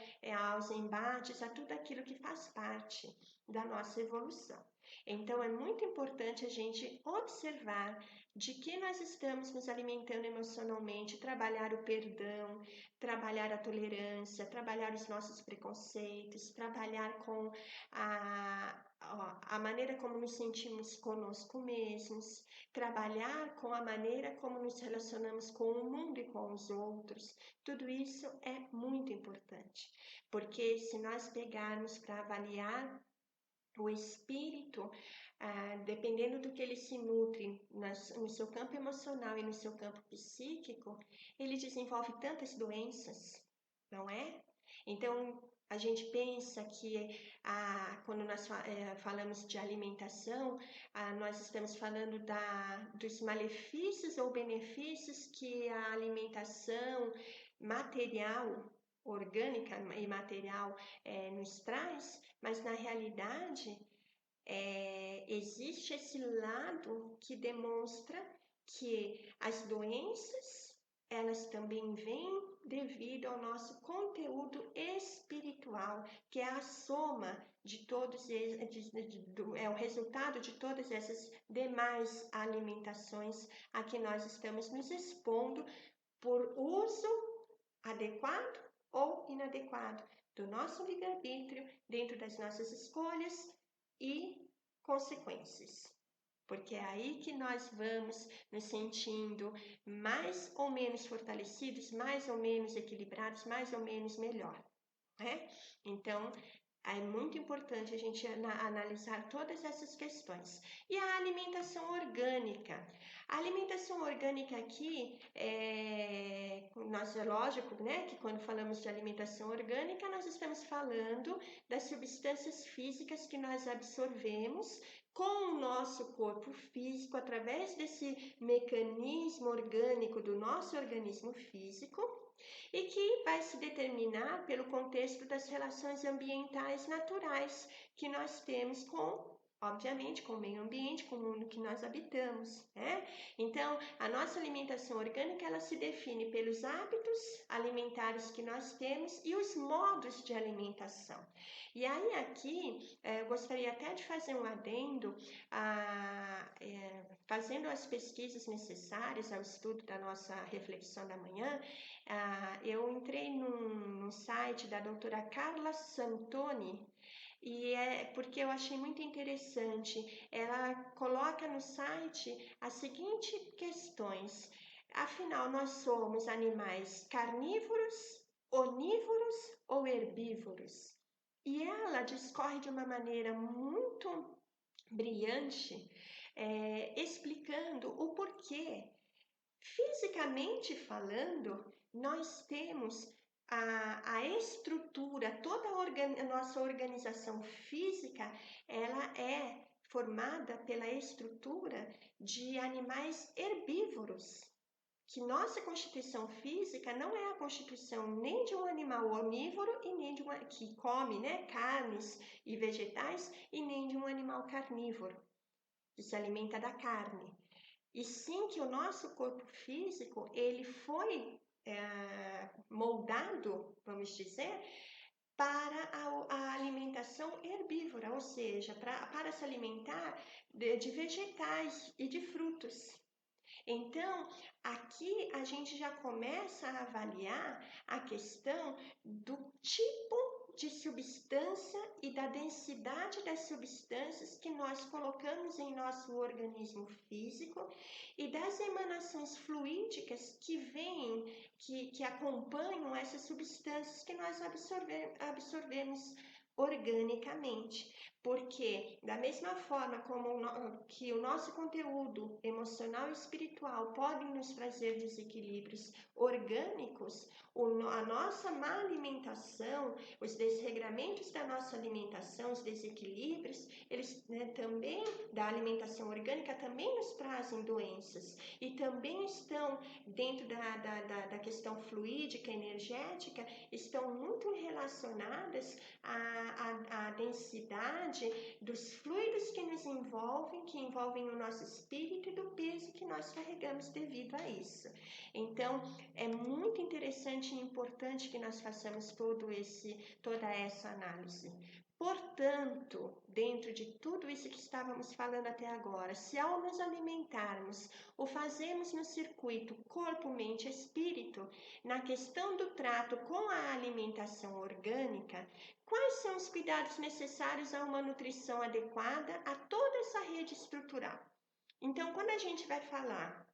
aos embates, a tudo aquilo que faz parte da nossa evolução. Então, é muito importante a gente observar de que nós estamos nos alimentando emocionalmente, trabalhar o perdão, trabalhar a tolerância, trabalhar os nossos preconceitos, trabalhar com a maneira como nos sentimos conosco mesmos, trabalhar com a maneira como nos relacionamos com o mundo e com os outros. Tudo isso é muito importante, porque se nós pegarmos para avaliar o espírito, dependendo do que ele se nutre no seu campo emocional e no seu campo psíquico, ele desenvolve tantas doenças, não é? Então, a gente pensa que quando nós falamos de alimentação, nós estamos falando dos malefícios ou benefícios que a alimentação material, orgânica e material nos traz, mas na realidade existe esse lado que demonstra que as doenças elas também vêm devido ao nosso conteúdo espiritual, que é a soma de todos é o resultado de todas essas demais alimentações a que nós estamos nos expondo por uso adequado ou inadequado do nosso livre-arbítrio dentro das nossas escolhas e consequências. Porque é aí que nós vamos nos sentindo mais ou menos fortalecidos, mais ou menos equilibrados, mais ou menos melhor, né? Então, é muito importante a gente analisar todas essas questões. E a alimentação orgânica? A alimentação orgânica aqui, nós, é lógico, né, que quando falamos de alimentação orgânica, nós estamos falando das substâncias físicas que nós absorvemos com o nosso corpo físico, através desse mecanismo orgânico do nosso organismo físico, e que vai se determinar pelo contexto das relações ambientais naturais que nós temos obviamente, com o meio ambiente, com o mundo que nós habitamos, né? Então, a nossa alimentação orgânica, ela se define pelos hábitos alimentares que nós temos e os modos de alimentação. E aí, aqui, eu gostaria até de fazer um adendo, fazendo as pesquisas necessárias ao estudo da nossa reflexão da manhã, eu entrei num site da doutora Carla Santoni, e porque eu achei muito interessante. Ela coloca no site as seguintes questões: afinal, nós somos animais carnívoros, onívoros ou herbívoros? E ela discorre de uma maneira muito brilhante, explicando o porquê. Fisicamente falando, nós temos a estrutura, toda a nossa organização física, ela é formada pela estrutura de animais herbívoros, que nossa constituição física não é a constituição nem de um animal onívoro e nem de que come, né, carnes e vegetais, e nem de um animal carnívoro, que se alimenta da carne. E sim que o nosso corpo físico, ele foi moldado, vamos dizer, para a alimentação herbívora, ou seja, para se alimentar de vegetais e de frutos. Então, aqui a gente já começa a avaliar a questão do tipo de substância e da densidade das substâncias que nós colocamos em nosso organismo físico e das emanações fluídicas que vêm, que acompanham essas substâncias que nós absorvemos organicamente. Porque, da mesma forma que o nosso conteúdo emocional e espiritual podem nos trazer desequilíbrios orgânicos, a nossa má alimentação, os desregramentos da nossa alimentação, os desequilíbrios, eles também, da alimentação orgânica, também nos trazem doenças e também estão dentro da questão fluídica, energética, estão muito relacionadas à densidade dos fluidos que nos envolvem, que envolvem o nosso espírito e do peso que nós carregamos devido a isso. Então, é muito interessante e importante que nós façamos toda essa análise. Portanto, dentro de tudo isso que estávamos falando até agora, se ao nos alimentarmos o fazemos no circuito corpo, mente, espírito, na questão do trato com a alimentação orgânica, quais são os cuidados necessários a uma nutrição adequada a toda essa rede estrutural? Então, quando a gente vai falar,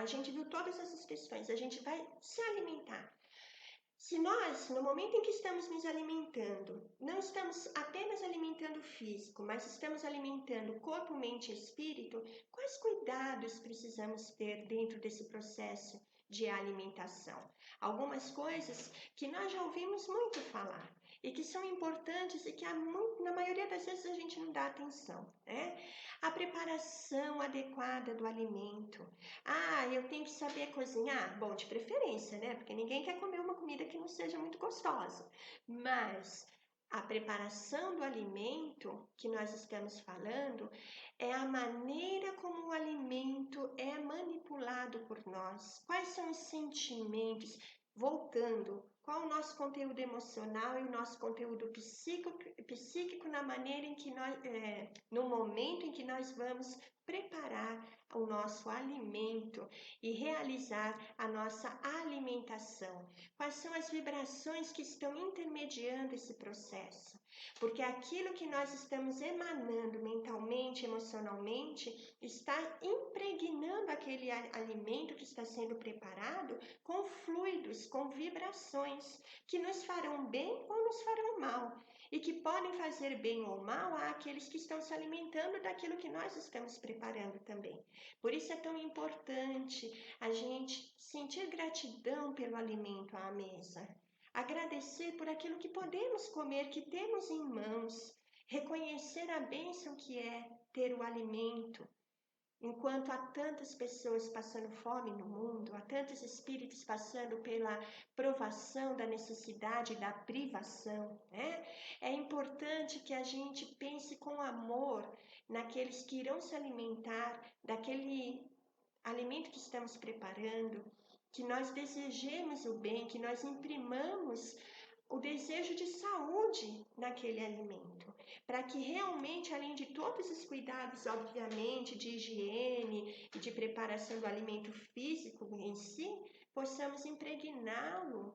a gente viu todas essas questões, a gente vai se alimentar. Se nós, no momento em que estamos nos alimentando, não estamos apenas alimentando o físico, mas estamos alimentando corpo, mente e espírito, quais cuidados precisamos ter dentro desse processo de alimentação? Algumas coisas que nós já ouvimos muito falar e que são importantes e que na maioria das vezes a gente não dá atenção, né? A preparação adequada do alimento. Eu tenho que saber cozinhar? Bom, de preferência, né? Porque ninguém quer comer uma comida que não seja muito gostosa. Mas a preparação do alimento que nós estamos falando é a maneira como o alimento é manipulado por nós. Quais são os sentimentos? Voltando, qual o nosso conteúdo emocional e o nosso conteúdo psíquico na maneira em que nós, no momento em que nós vamos preparar o nosso alimento e realizar a nossa alimentação. Quais são as vibrações que estão intermediando esse processo? Porque aquilo que nós estamos emanando mentalmente, emocionalmente, está impregnando aquele alimento que está sendo preparado com fluidos, com vibrações que nos farão bem ou nos farão mal e que podem fazer bem ou mal àqueles que estão se alimentando daquilo que nós estamos preparando também. Por isso é tão importante a gente sentir gratidão pelo alimento à mesa, agradecer por aquilo que podemos comer, que temos em mãos, reconhecer a bênção que é ter o alimento. Enquanto há tantas pessoas passando fome no mundo, há tantos espíritos passando pela provação da necessidade da privação, né? É importante que a gente pense com amor naqueles que irão se alimentar daquele alimento que estamos preparando, que nós desejemos o bem, que nós imprimamos o desejo de saúde naquele alimento, para que realmente, além de todos os cuidados, obviamente, de higiene e de preparação do alimento físico em si, possamos impregná-lo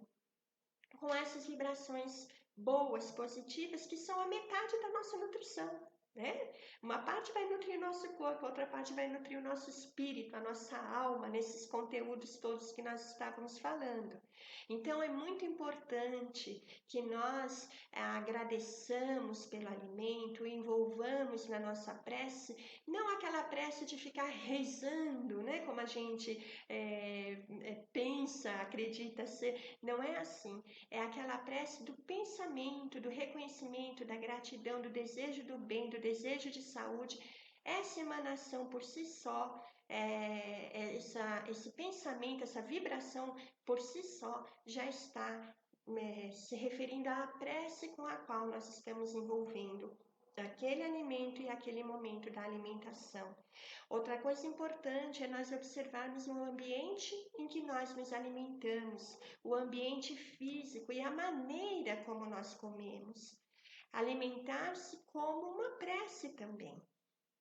com essas vibrações boas, positivas, que são a metade da nossa nutrição, né? Uma parte vai nutrir o nosso corpo, outra parte vai nutrir o nosso espírito, a nossa alma, nesses conteúdos todos que nós estávamos falando. Então, é muito importante que nós agradeçamos pelo alimento, envolvamos na nossa prece, não aquela prece de ficar rezando, né? Como a gente pensa, acredita ser, não é assim. É aquela prece do pensamento, do reconhecimento, da gratidão, do desejo do bem, do desejo de saúde. Essa emanação por si só, esse pensamento, essa vibração por si só já está se referindo à prece com a qual nós estamos envolvendo aquele alimento e aquele momento da alimentação. Outra coisa importante é nós observarmos o ambiente em que nós nos alimentamos, o ambiente físico e a maneira como nós comemos. Alimentar-se como uma prece também,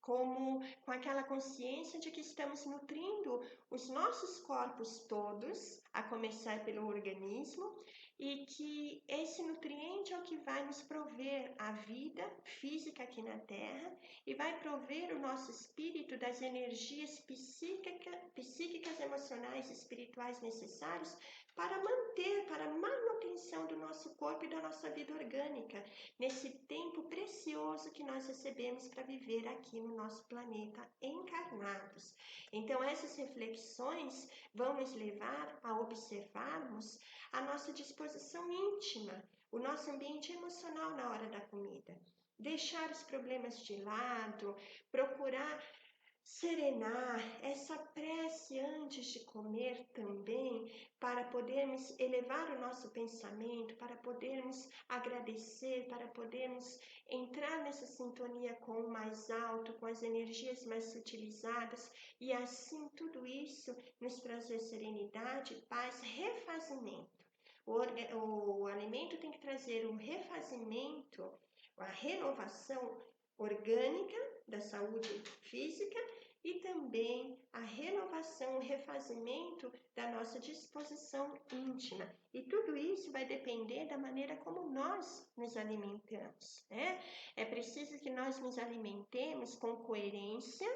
como com aquela consciência de que estamos nutrindo os nossos corpos todos a começar pelo organismo, e que esse nutriente é o que vai nos prover a vida física aqui na Terra e vai prover o nosso espírito das energias psíquicas, emocionais e espirituais necessárias para manter, para a manutenção do nosso corpo e da nossa vida orgânica, nesse tempo precioso que nós recebemos para viver aqui no nosso planeta encarnados. Então, essas reflexões vão nos levar a observarmos a nossa disposição íntima, o nosso ambiente emocional na hora da comida. Deixar os problemas de lado, procurar serenar essa prece antes de comer também, para podermos elevar o nosso pensamento, para podermos agradecer, para podermos entrar nessa sintonia com o mais alto, com as energias mais utilizadas, e assim tudo isso nos trazer serenidade, paz, refazimento. O alimento tem que trazer um refazimento, a renovação orgânica da saúde física e também a renovação, o refazimento da nossa disposição íntima. E tudo isso vai depender da maneira como nós nos alimentamos, né? É preciso que nós nos alimentemos com coerência,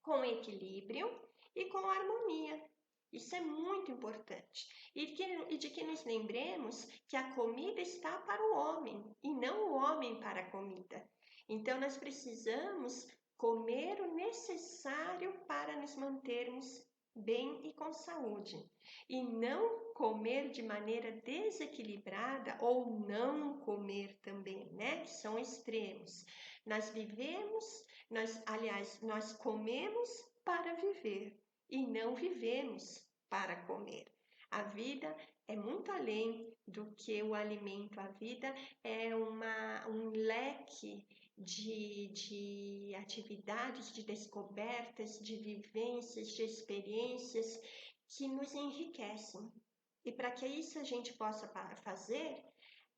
com equilíbrio e com harmonia. Isso é muito importante. E de que nos lembremos que a comida está para o homem e não o homem para a comida. Então, nós precisamos comer o necessário para nos mantermos bem e com saúde. E não comer de maneira desequilibrada ou não comer também, né? Que são extremos. Nós vivemos, nós comemos para viver e não vivemos para comer. A vida é muito além do que o alimento. A vida é um leque de atividades, de descobertas, de vivências, de experiências que nos enriquecem. E para que isso a gente possa fazer,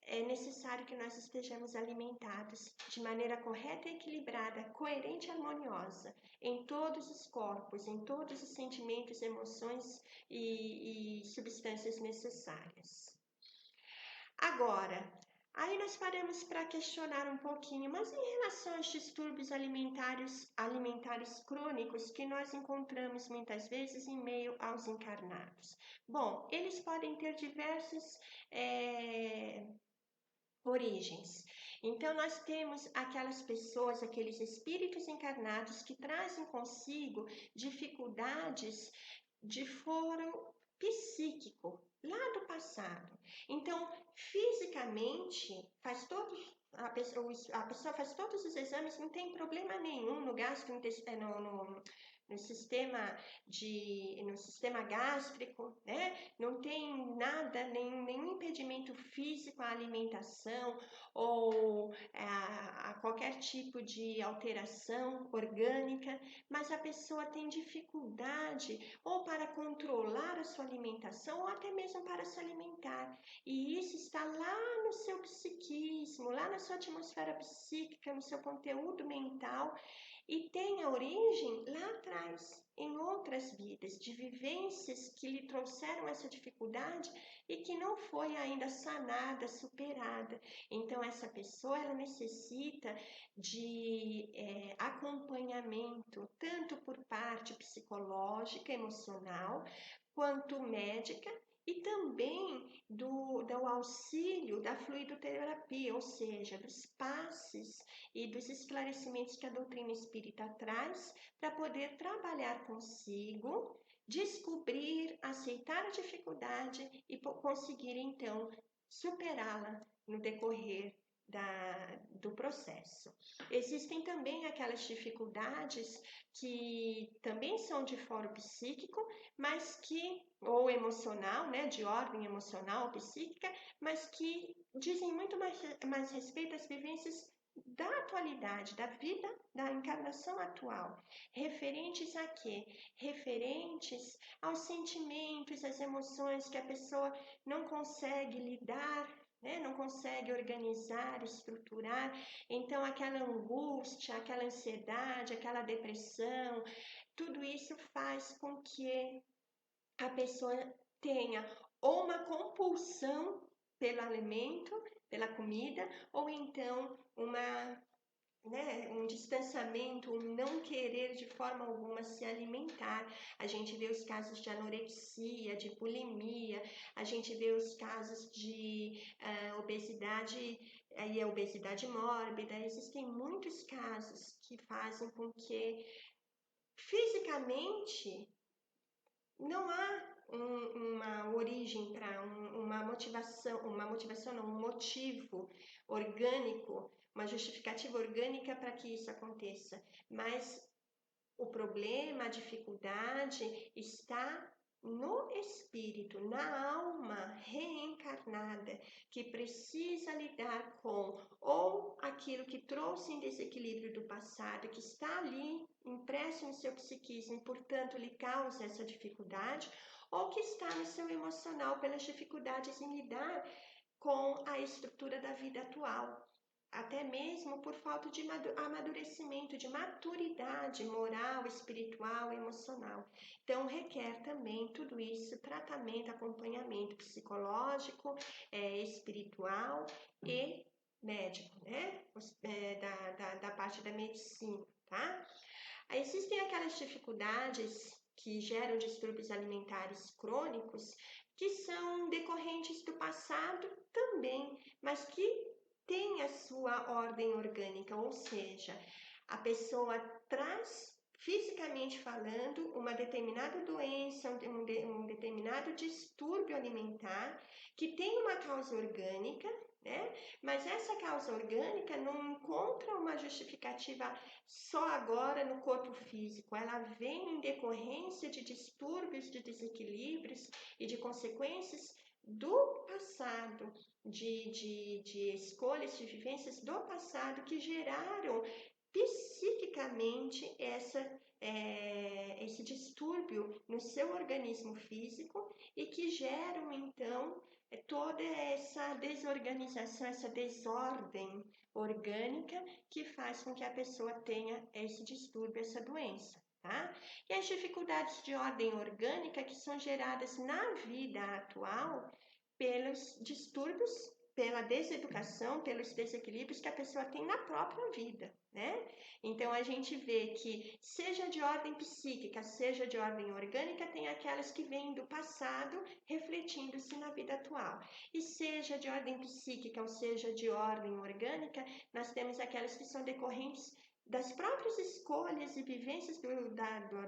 é necessário que nós estejamos alimentados de maneira correta e equilibrada, coerente e harmoniosa, em todos os corpos, em todos os sentimentos, emoções e substâncias necessárias. Agora, aí nós paramos para questionar um pouquinho, mas em relação aos distúrbios alimentares crônicos que nós encontramos muitas vezes em meio aos encarnados. Bom, eles podem ter diversas origens. Então, nós temos aquelas pessoas, aqueles espíritos encarnados que trazem consigo dificuldades de foro psíquico, lá do passado. Então, fisicamente, a pessoa faz todos os exames, não tem problema nenhum no gastrointestinal, no sistema gástrico, né? Não tem nada, nenhum impedimento físico à alimentação ou a qualquer tipo de alteração orgânica, mas a pessoa tem dificuldade ou para controlar a sua alimentação ou até mesmo para se alimentar. E isso está lá no seu psiquismo, lá na sua atmosfera psíquica, no seu conteúdo mental, e tem a origem lá atrás, em outras vidas, de vivências que lhe trouxeram essa dificuldade e que não foi ainda sanada, superada. Então, essa pessoa ela necessita de acompanhamento, tanto por parte psicológica, emocional, quanto médica, e também do auxílio da fluidoterapia, ou seja, dos passes e dos esclarecimentos que a doutrina espírita traz para poder trabalhar consigo, descobrir, aceitar a dificuldade e conseguir então superá-la no decorrer do processo. Existem também aquelas dificuldades que também são de foro psíquico, mas que, ou emocional, né, de ordem emocional, psíquica, mas que dizem muito mais respeito às vivências da atualidade, da vida, da encarnação atual, referentes a quê? Referentes aos sentimentos, às emoções que a pessoa não consegue lidar, né? Não consegue organizar, estruturar, então aquela angústia, aquela ansiedade, aquela depressão, tudo isso faz com que a pessoa tenha ou uma compulsão pelo alimento, pela comida, ou então um distanciamento, um não querer de forma alguma se alimentar. A gente vê os casos de anorexia, de bulimia, a gente vê os casos de obesidade, aí a obesidade mórbida. Existem muitos casos que fazem com que fisicamente não há uma origem para uma motivação não, um motivo orgânico, uma justificativa orgânica para que isso aconteça. Mas o problema, a dificuldade está no espírito, na alma reencarnada, que precisa lidar com ou aquilo que trouxe em desequilíbrio do passado, que está ali impresso no seu psiquismo e, portanto, lhe causa essa dificuldade, ou que está no seu emocional pelas dificuldades em lidar com a estrutura da vida atual. Até mesmo por falta de amadurecimento, de maturidade moral, espiritual, emocional. Então, requer também tudo isso, tratamento, acompanhamento psicológico, espiritual e médico, né? Da parte da medicina, tá? Existem aquelas dificuldades que geram distúrbios alimentares crônicos, que são decorrentes do passado também, mas que tem a sua ordem orgânica, ou seja, a pessoa traz, fisicamente falando, uma determinada doença, um determinado distúrbio alimentar, que tem uma causa orgânica, né? Mas essa causa orgânica não encontra uma justificativa só agora no corpo físico, ela vem em decorrência de distúrbios, de desequilíbrios e de consequências do passado, de escolhas, de vivências do passado que geraram psiquicamente esse distúrbio no seu organismo físico e que geram então toda essa desorganização, essa desordem orgânica que faz com que a pessoa tenha esse distúrbio, essa doença. Tá? E as dificuldades de ordem orgânica que são geradas na vida atual pelos distúrbios, pela deseducação, pelos desequilíbrios que a pessoa tem na própria vida, né? Então a gente vê que seja de ordem psíquica, seja de ordem orgânica, tem aquelas que vêm do passado refletindo-se na vida atual. E seja de ordem psíquica ou seja de ordem orgânica, nós temos aquelas que são decorrentes das próprias escolhas e vivências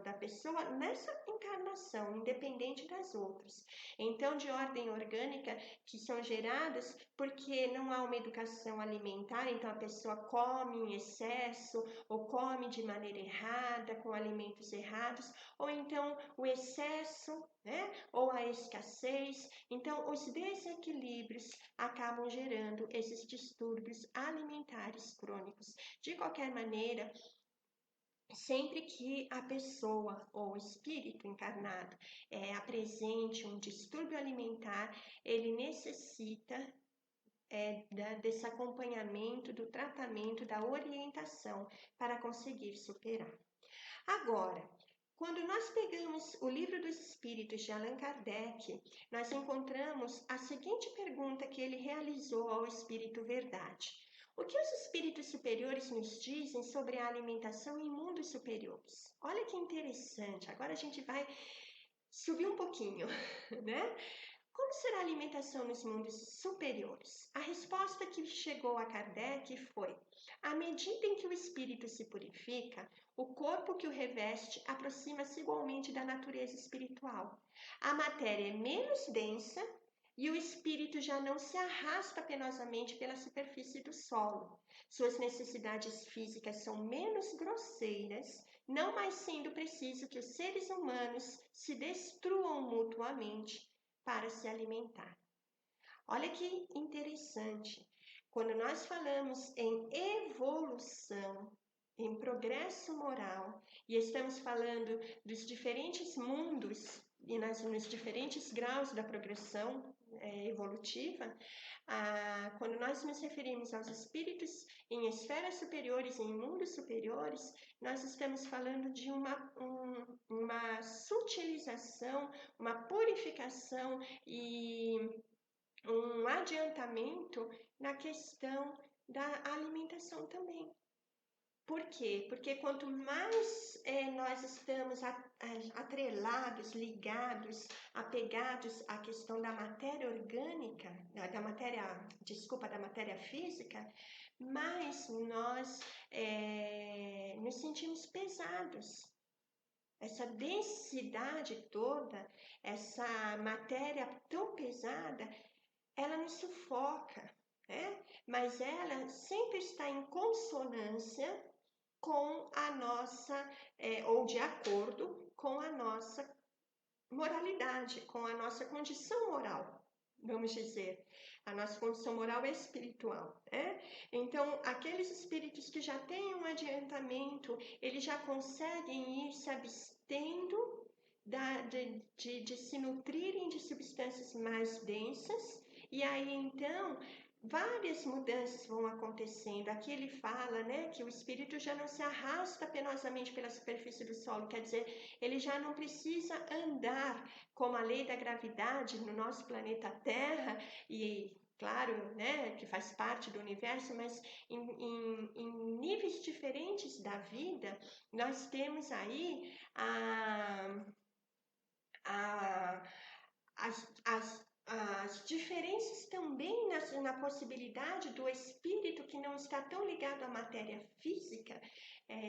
da pessoa nessa encarnação, independente das outras. Então, de ordem orgânica, que são geradas porque não há uma educação alimentar, então a pessoa come em excesso, ou come de maneira errada, com alimentos errados, ou então o excesso, né? Ou a escassez. Então, os desequilíbrios acabam gerando esses distúrbios alimentares crônicos. De qualquer maneira, sempre que a pessoa ou o espírito encarnado apresente um distúrbio alimentar, ele necessita desse acompanhamento, do tratamento, da orientação para conseguir superar. Agora, quando nós pegamos o Livro dos Espíritos de Allan Kardec, nós encontramos a seguinte pergunta que ele realizou ao Espírito Verdade. O que os espíritos superiores nos dizem sobre a alimentação em mundos superiores? Olha que interessante, agora a gente vai subir um pouquinho, né? Como será a alimentação nos mundos superiores? A resposta que chegou a Kardec foi: à medida em que o espírito se purifica, o corpo que o reveste aproxima-se igualmente da natureza espiritual. A matéria é menos densa e o espírito já não se arrasta penosamente pela superfície do solo. Suas necessidades físicas são menos grosseiras, não mais sendo preciso que os seres humanos se destruam mutuamente para se alimentar. Olha que interessante. Quando nós falamos em evolução, em progresso moral, e estamos falando dos diferentes mundos e nos diferentes graus da progressão, evolutiva, quando nós nos referimos aos espíritos em esferas superiores, em mundos superiores, nós estamos falando de uma sutilização, uma purificação e um adiantamento na questão da alimentação também. Por quê? Porque quanto mais nós estamos atrelados, ligados, apegados à questão da matéria orgânica, da matéria física, mais nós nos sentimos pesados. Essa densidade toda, essa matéria tão pesada, ela nos sufoca, né? Mas ela sempre está em consonância com a nossa, ou de acordo com a nossa moralidade, com a nossa condição moral, vamos dizer, a nossa condição moral espiritual, né? Então, aqueles espíritos que já têm um adiantamento, eles já conseguem ir se abstendo de se nutrirem de substâncias mais densas, e aí então várias mudanças vão acontecendo. Aqui ele fala, né, que o espírito já não se arrasta penosamente pela superfície do solo, quer dizer, ele já não precisa andar como a lei da gravidade no nosso planeta Terra, e claro, né, que faz parte do universo, mas em níveis diferentes da vida, nós temos aí as diferenças também na possibilidade do espírito que não está tão ligado à matéria física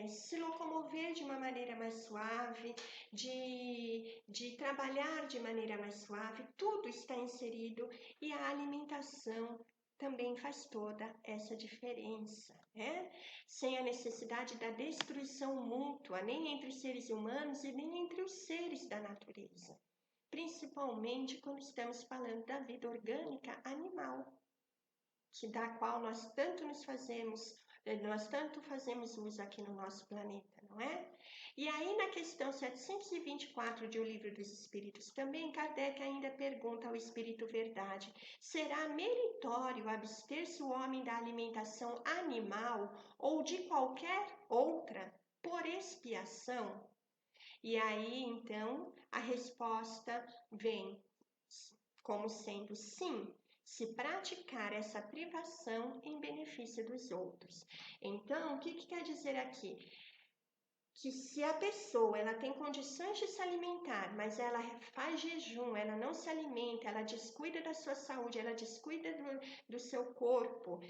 se locomover de uma maneira mais suave, de trabalhar de maneira mais suave, tudo está inserido, e a alimentação também faz toda essa diferença, né? Sem a necessidade da destruição mútua, nem entre os seres humanos e nem entre os seres da natureza. Principalmente quando estamos falando da vida orgânica animal, da qual nós tanto fazemos uso aqui no nosso planeta, não é? E aí na questão 724 de O Livro dos Espíritos, também Kardec ainda pergunta ao Espírito Verdade: será meritório abster-se o homem da alimentação animal ou de qualquer outra por expiação? E aí, então, a resposta vem como sendo sim, se praticar essa privação em benefício dos outros. Então, o que quer dizer aqui? Que se a pessoa ela tem condições de se alimentar, mas ela faz jejum, ela não se alimenta, ela descuida da sua saúde, ela descuida do seu corpo,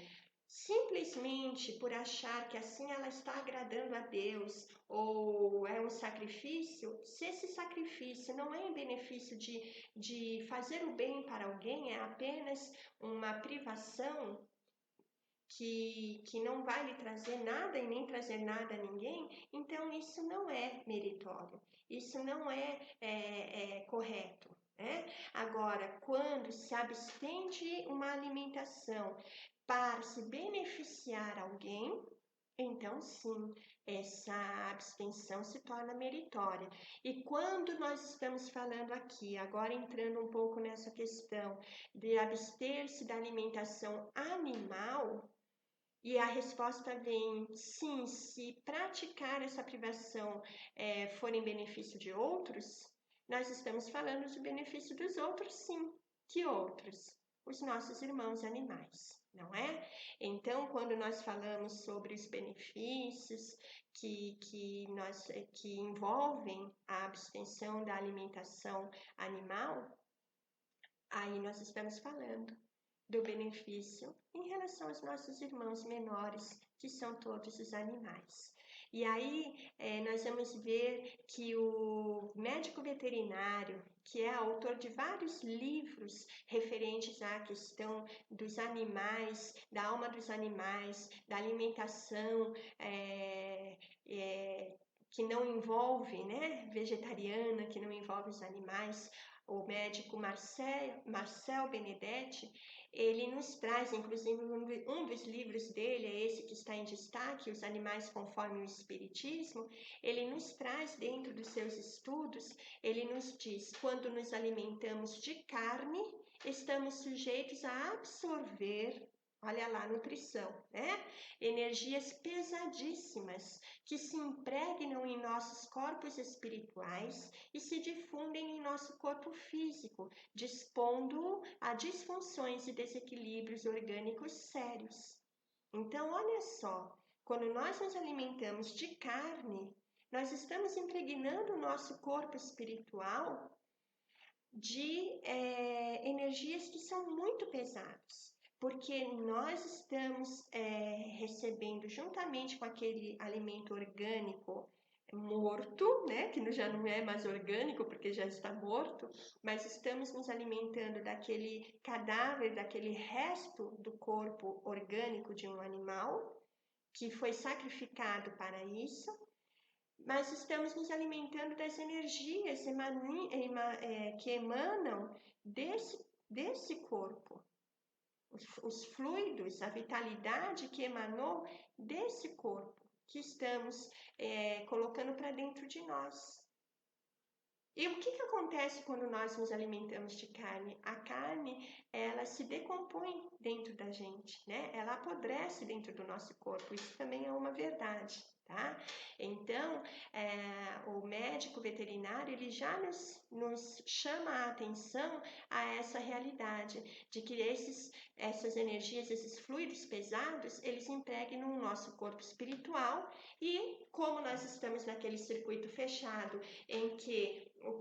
simplesmente por achar que assim ela está agradando a Deus ou é um sacrifício, se esse sacrifício não é em benefício de fazer o bem para alguém, é apenas uma privação que não vai lhe trazer nada e nem trazer nada a ninguém, então isso não é meritório, isso não é correto. Agora, quando se abstém de uma alimentação para se beneficiar alguém, então sim, essa abstenção se torna meritória. E quando nós estamos falando aqui, agora entrando um pouco nessa questão de abster-se da alimentação animal, e a resposta vem sim, se praticar essa privação for em benefício de outros, nós estamos falando de benefício dos outros, sim. Que outros? Os nossos irmãos animais, não é? Então, quando nós falamos sobre os benefícios que envolvem a abstenção da alimentação animal, aí nós estamos falando do benefício em relação aos nossos irmãos menores, que são todos os animais. E aí nós vamos ver que o médico veterinário, que é autor de vários livros referentes à questão dos animais, da alma dos animais, da alimentação que não envolve, né, vegetariana, que não envolve os animais, o médico Marcel Benedetti, ele nos traz, inclusive um dos livros dele, é esse que está em destaque, Os Animais Conforme o Espiritismo, ele nos traz dentro dos seus estudos, ele nos diz, quando nos alimentamos de carne, estamos sujeitos a absorver, olha lá, nutrição, né? Energias pesadíssimas que se impregnam em nossos corpos espirituais e se difundem em nosso corpo físico, dispondo a disfunções e desequilíbrios orgânicos sérios. Então, olha só, quando nós nos alimentamos de carne, nós estamos impregnando o nosso corpo espiritual de energias que são muito pesadas, porque nós estamos recebendo juntamente com aquele alimento orgânico morto, né, que já não é mais orgânico porque já está morto, mas estamos nos alimentando daquele cadáver, daquele resto do corpo orgânico de um animal que foi sacrificado para isso, mas estamos nos alimentando das energias que emanam desse corpo, os fluidos, a vitalidade que emanou desse corpo que estamos colocando para dentro de nós. E o que acontece quando nós nos alimentamos de carne? A carne, ela se decompõe dentro da gente, né? Ela apodrece dentro do nosso corpo, isso também é uma verdade, tá? Então, o médico veterinário, ele já nos chama a atenção a essa realidade, de que essas energias, esses fluidos pesados, eles impregnam o nosso corpo espiritual e como nós estamos naquele circuito fechado em que o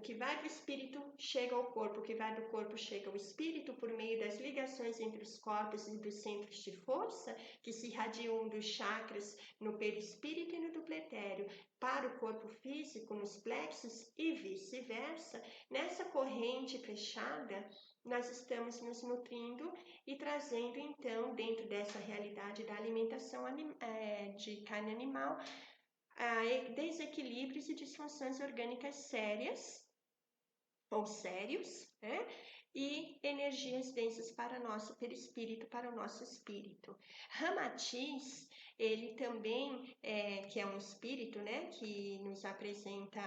que vai do espírito chega ao corpo, o que vai do corpo chega ao espírito por meio das ligações entre os corpos e dos centros de força que se irradiam dos chakras no perispírito e no dupletério para o corpo físico nos plexos e vice-versa. Nessa corrente fechada, nós estamos nos nutrindo e trazendo então dentro dessa realidade da alimentação de carne animal desequilíbrios e disfunções orgânicas sérias ou sérios, né? E energias densas para o nosso perispírito, para o nosso espírito. Ramatiz, ele também, que é um espírito, né, que nos apresenta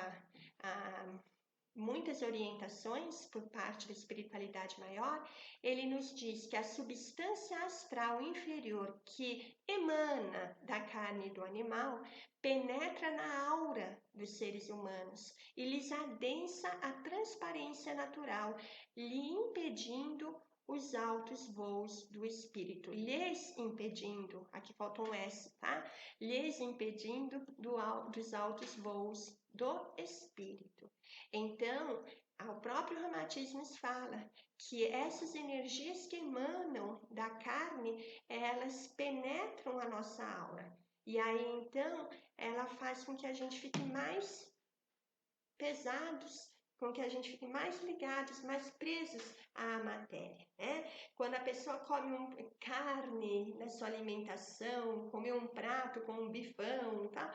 muitas orientações por parte da espiritualidade maior, ele nos diz que a substância astral inferior que emana da carne do animal penetra na aura dos seres humanos e lhes adensa a transparência natural, lhe impedindo os altos voos do espírito, lhes impedindo, aqui falta um S, tá? Lhes impedindo dos altos voos do espírito. Então, o próprio Ramatiz nos fala que essas energias que emanam da carne, elas penetram a nossa aura. E aí, então, ela faz com que a gente fique mais pesados, com que a gente fique mais ligados, mais presos à matéria, né? Quando a pessoa come carne na sua alimentação, comeu um prato com um bifão, tá?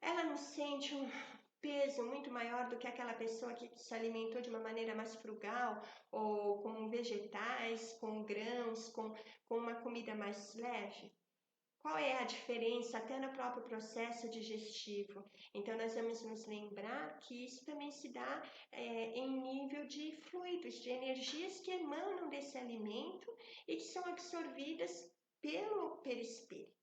Ela não sente um peso muito maior do que aquela pessoa que se alimentou de uma maneira mais frugal ou com vegetais, com grãos, com uma comida mais leve? Qual é a diferença até no próprio processo digestivo? Então, nós vamos nos lembrar que isso também se dá em nível de fluidos, de energias que emanam desse alimento e que são absorvidas pelo perispírito.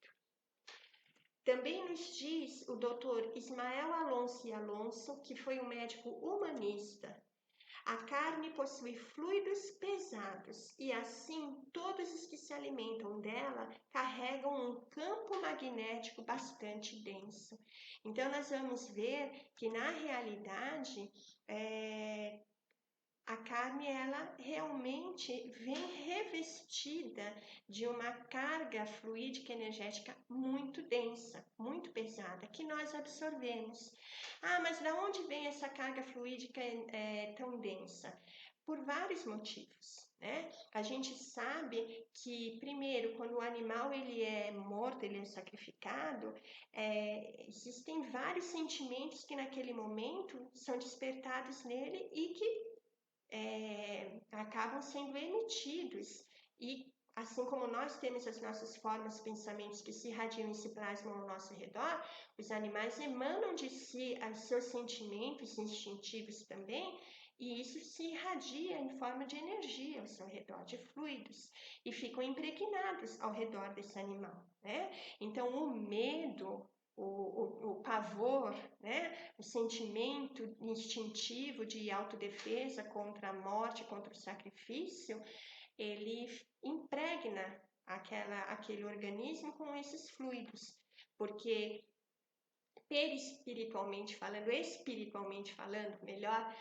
Também nos diz o Dr. Ismael Alonso e Alonso, que foi um médico humanista, a carne possui fluidos pesados e assim todos os que se alimentam dela carregam um campo magnético bastante denso. Então nós vamos ver que na realidade a carne, ela realmente vem revestida de uma carga fluídica energética muito densa, muito pesada, que nós absorvemos. Ah, mas de onde vem essa carga fluídica tão densa? Por vários motivos, né? A gente sabe que, primeiro, quando o animal ele é morto, ele é sacrificado, existem vários sentimentos que naquele momento são despertados nele e que acabam sendo emitidos e assim como nós temos as nossas formas, pensamentos que se irradiam e se plasmam ao nosso redor, os animais emanam de si os seus sentimentos instintivos também, e isso se irradia em forma de energia ao seu redor, de fluidos, e ficam impregnados ao redor desse animal, né? Então, o medo, o pavor, né? O sentimento instintivo de autodefesa contra a morte, contra o sacrifício, ele impregna aquele organismo com esses fluidos, porque espiritualmente falando, melhor,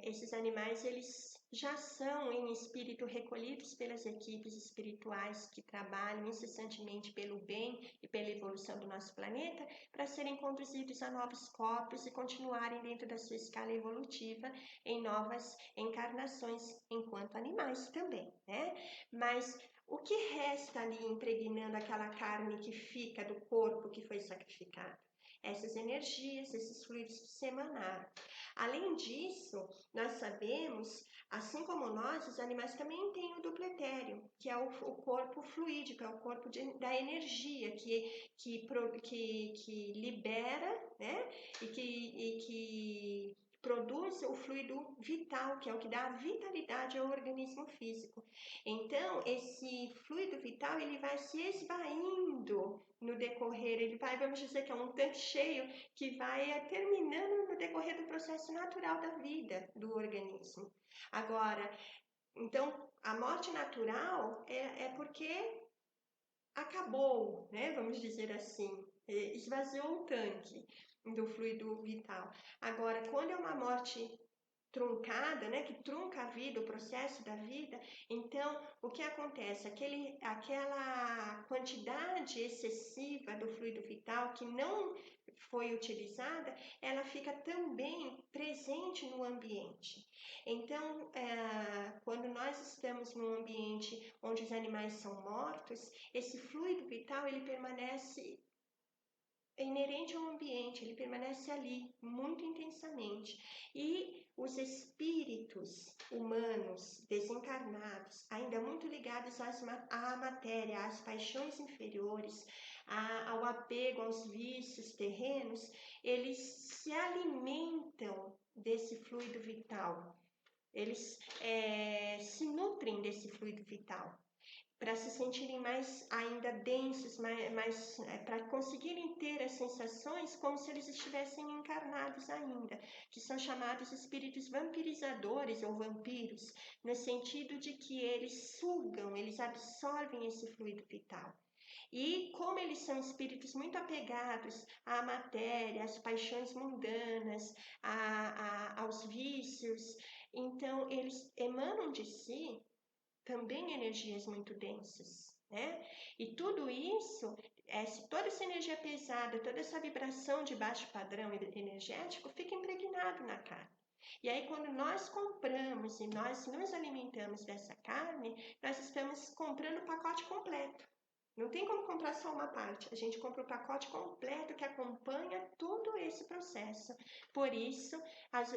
esses animais eles já são em espírito recolhidos pelas equipes espirituais que trabalham incessantemente pelo bem e pela evolução do nosso planeta, para serem conduzidos a novos corpos e continuarem dentro da sua escala evolutiva em novas encarnações enquanto animais também, né? Mas o que resta ali impregnando aquela carne que fica do corpo que foi sacrificado? Essas energias, esses fluidos que se emanaram. Além disso, nós sabemos, assim como nós, os animais também têm o duplo etéreo, que é o corpo fluídico, é o corpo da energia que libera, né? E que produz o fluido vital, que é o que dá vitalidade ao organismo físico. Então, esse fluido vital, ele vai se esvaindo no decorrer, ele vai, vamos dizer que é um tanque cheio que vai terminando no decorrer do processo natural da vida do organismo. Agora, então, a morte natural é porque acabou, né? Vamos dizer assim, esvaziou o tanque do fluido vital. Agora, quando é uma morte truncada, né, que trunca a vida, o processo da vida, então o que acontece? Aquela quantidade excessiva do fluido vital que não foi utilizada, ela fica também presente no ambiente. Então, quando nós estamos num ambiente onde os animais são mortos, esse fluido vital ele permanece inerente ao ambiente, ele permanece ali muito intensamente. E os espíritos humanos desencarnados, ainda muito ligados à matéria, às paixões inferiores, ao apego aos vícios terrenos, eles se alimentam desse fluido vital. Eles se nutrem desse fluido vital para se sentirem mais ainda densos, para conseguirem ter as sensações como se eles estivessem encarnados ainda, que são chamados espíritos vampirizadores ou vampiros, no sentido de que eles sugam, eles absorvem esse fluido vital. E como eles são espíritos muito apegados à matéria, às paixões mundanas, aos vícios, então eles emanam de si também energias muito densas, né? E tudo isso, toda essa energia pesada, toda essa vibração de baixo padrão energético fica impregnado na carne. E aí, quando nós compramos e nós nos alimentamos dessa carne, nós estamos comprando o pacote completo. Não tem como comprar só uma parte, a gente compra o pacote completo que acompanha todo esse processo. Por isso,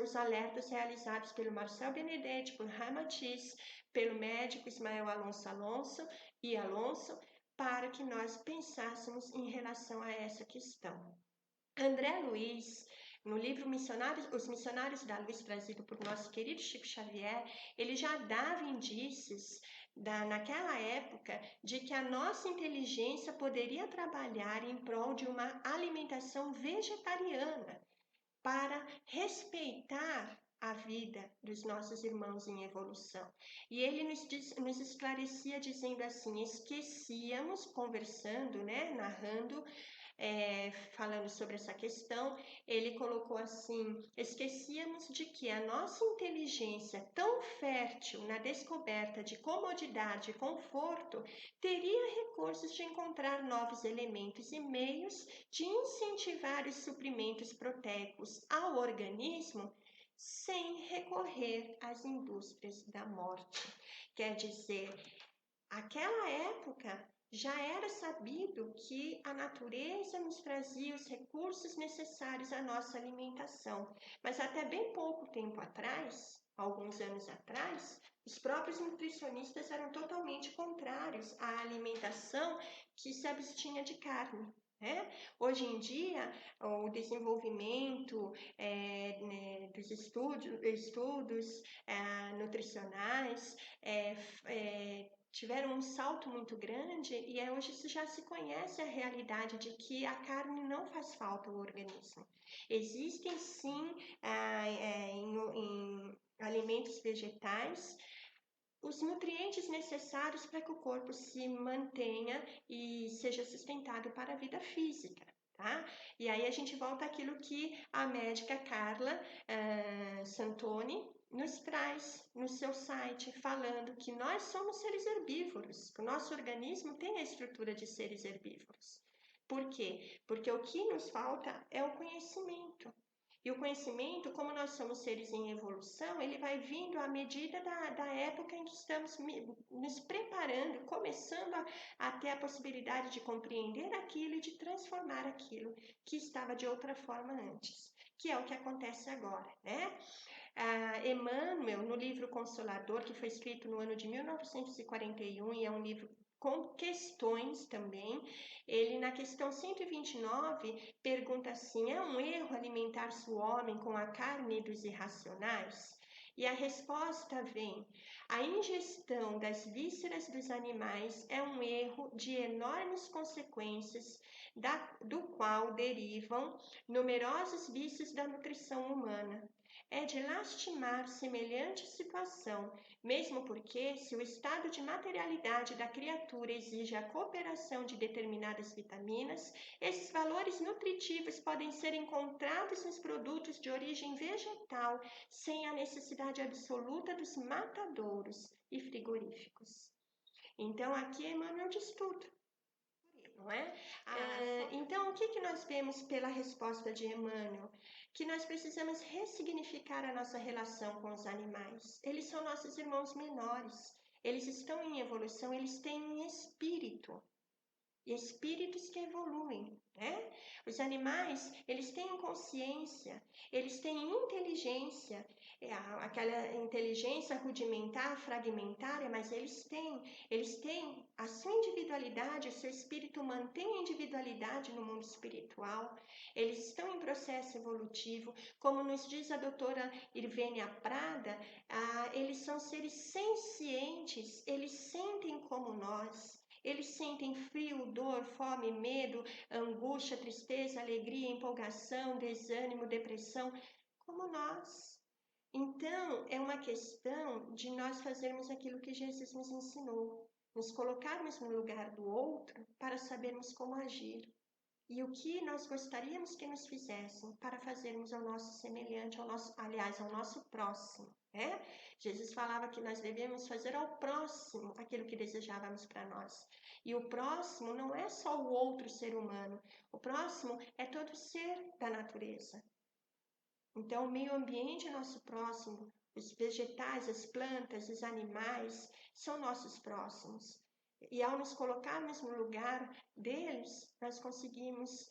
os alertas realizados pelo Marcel Benedetti, por Ramatiz, pelo médico Ismael Alonso, para que nós pensássemos em relação a essa questão. André Luiz, no livro Os Missionários da Luz, trazido por nosso querido Chico Xavier, ele já dava indícios naquela época de que a nossa inteligência poderia trabalhar em prol de uma alimentação vegetariana para respeitar a vida dos nossos irmãos em evolução. E ele nos esclarecia dizendo assim, esquecíamos, conversando, né, narrando, falando sobre essa questão, ele colocou assim, esquecíamos de que a nossa inteligência tão fértil na descoberta de comodidade e conforto teria recursos de encontrar novos elementos e meios de incentivar os suprimentos proteicos ao organismo sem recorrer às indústrias da morte. Quer dizer, aquela época já era sabido que a natureza nos trazia os recursos necessários à nossa alimentação, mas até bem pouco tempo atrás, alguns anos atrás, os próprios nutricionistas eram totalmente contrários à alimentação que se abstinha de carne. Né? Hoje em dia, o desenvolvimento dos estudos nutricionais tiveram um salto muito grande e hoje já se conhece a realidade de que a carne não faz falta ao organismo. Existem sim em alimentos vegetais os nutrientes necessários para que o corpo se mantenha e seja sustentado para a vida física. Tá? E aí a gente volta àquilo que a médica Carla Santoni nos traz no seu site, falando que nós somos seres herbívoros, que o nosso organismo tem a estrutura de seres herbívoros. Por quê? Porque o que nos falta é o conhecimento. E o conhecimento, como nós somos seres em evolução, ele vai vindo à medida da época em que estamos nos preparando, começando a ter a possibilidade de compreender aquilo e de transformar aquilo que estava de outra forma antes, que é o que acontece agora, né? Emmanuel, no livro Consolador, que foi escrito no ano de 1941 e é um livro com questões também, ele na questão 129 pergunta assim: é um erro alimentar-se o homem com a carne dos irracionais? E a resposta vem: a ingestão das vísceras dos animais é um erro de enormes consequências, do qual derivam numerosos vícios da nutrição humana. É de lastimar semelhante situação, mesmo porque, se o estado de materialidade da criatura exige a cooperação de determinadas vitaminas, esses valores nutritivos podem ser encontrados nos produtos de origem vegetal, sem a necessidade absoluta dos matadouros e frigoríficos. Então, aqui Emmanuel diz tudo. Não é? Então, o que nós vemos pela resposta de Emmanuel? Que nós precisamos ressignificar a nossa relação com os animais. Eles são nossos irmãos menores. Eles estão em evolução, eles têm um espírito. E espíritos que evoluem, né? Os animais, eles têm consciência, eles têm inteligência, aquela inteligência rudimentar, fragmentária, mas eles têm a sua individualidade, o seu espírito mantém a individualidade no mundo espiritual, eles estão em processo evolutivo, como nos diz a doutora Irvênia Prada, eles são seres sencientes, eles sentem como nós. Eles sentem frio, dor, fome, medo, angústia, tristeza, alegria, empolgação, desânimo, depressão, como nós. Então, é uma questão de nós fazermos aquilo que Jesus nos ensinou, nos colocarmos no lugar do outro para sabermos como agir. E o que nós gostaríamos que nos fizessem para fazermos ao nosso semelhante, ao nosso próximo, né? Jesus falava que nós devemos fazer ao próximo aquilo que desejávamos para nós. E o próximo não é só o outro ser humano, o próximo é todo ser da natureza. Então, o meio ambiente é nosso próximo, os vegetais, as plantas, os animais são nossos próximos. E ao nos colocarmos no lugar deles, nós conseguimos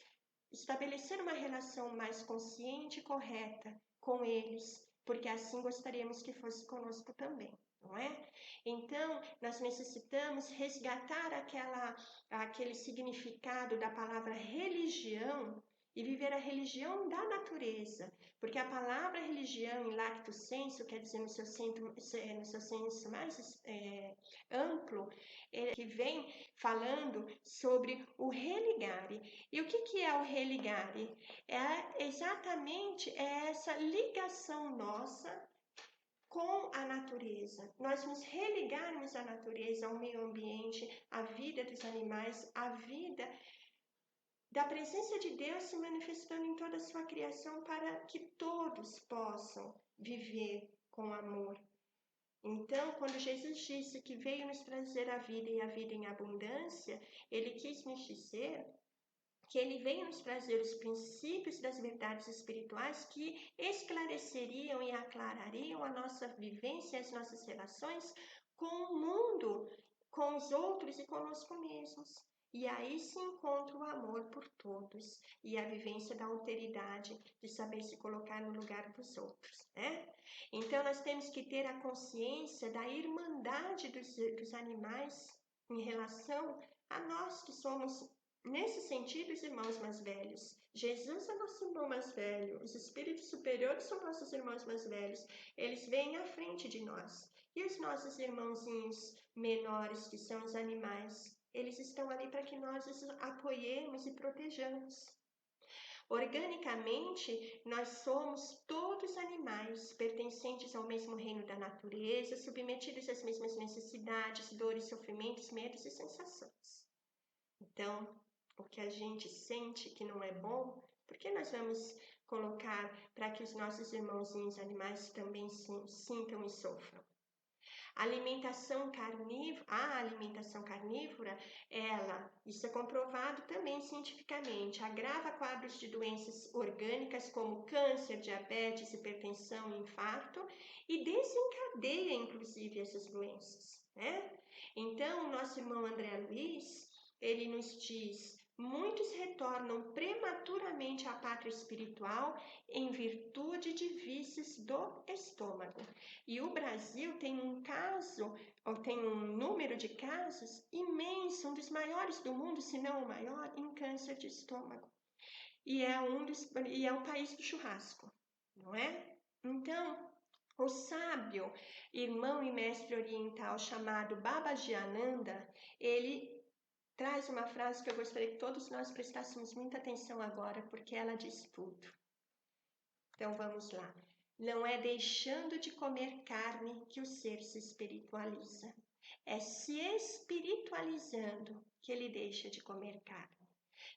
estabelecer uma relação mais consciente e correta com eles, porque assim gostaríamos que fosse conosco também, não é? Então, nós necessitamos resgatar aquele significado da palavra religião e viver a religião da natureza, porque a palavra religião em lacto sensu, quer dizer no seu senso mais amplo, que vem falando sobre o religare. E o que é o religare? É exatamente essa ligação nossa com a natureza. Nós nos religarmos à natureza, ao meio ambiente, à vida dos animais, à vida da presença de Deus se manifestando em toda a sua criação para que todos possam viver com amor. Então, quando Jesus disse que veio nos trazer a vida e a vida em abundância, ele quis nos dizer que ele veio nos trazer os princípios das verdades espirituais que esclareceriam e aclarariam a nossa vivência e as nossas relações com o mundo, com os outros e conosco mesmos. E aí se encontra o amor por todos e a vivência da alteridade de saber se colocar no lugar dos outros, né? Então nós temos que ter a consciência da irmandade dos animais em relação a nós que somos, nesse sentido, os irmãos mais velhos. Jesus é nosso irmão mais velho, os espíritos superiores são nossos irmãos mais velhos, eles vêm à frente de nós. E os nossos irmãozinhos menores, que são os animais, eles estão ali para que nós os apoiemos e protejamos. Organicamente, nós somos todos animais, pertencentes ao mesmo reino da natureza, submetidos às mesmas necessidades, dores, sofrimentos, medos e sensações. Então, o que a gente sente que não é bom, por que nós vamos colocar para que os nossos irmãozinhos animais também sintam e sofram? A alimentação carnívora, isso é comprovado também cientificamente, agrava quadros de doenças orgânicas como câncer, diabetes, hipertensão, infarto e desencadeia inclusive essas doenças, né? Então, o nosso irmão André Luiz, ele nos diz: muitos retornam prematuramente à pátria espiritual em virtude de vícios do estômago. E o Brasil tem um número de casos imenso, um dos maiores do mundo, se não o maior, em câncer de estômago. E é o país do churrasco, não é? Então, o sábio irmão e mestre oriental chamado Babaji Ananda, ele traz uma frase que eu gostaria que todos nós prestássemos muita atenção agora, porque ela diz tudo. Então vamos lá. Não é deixando de comer carne que o ser se espiritualiza. É se espiritualizando que ele deixa de comer carne.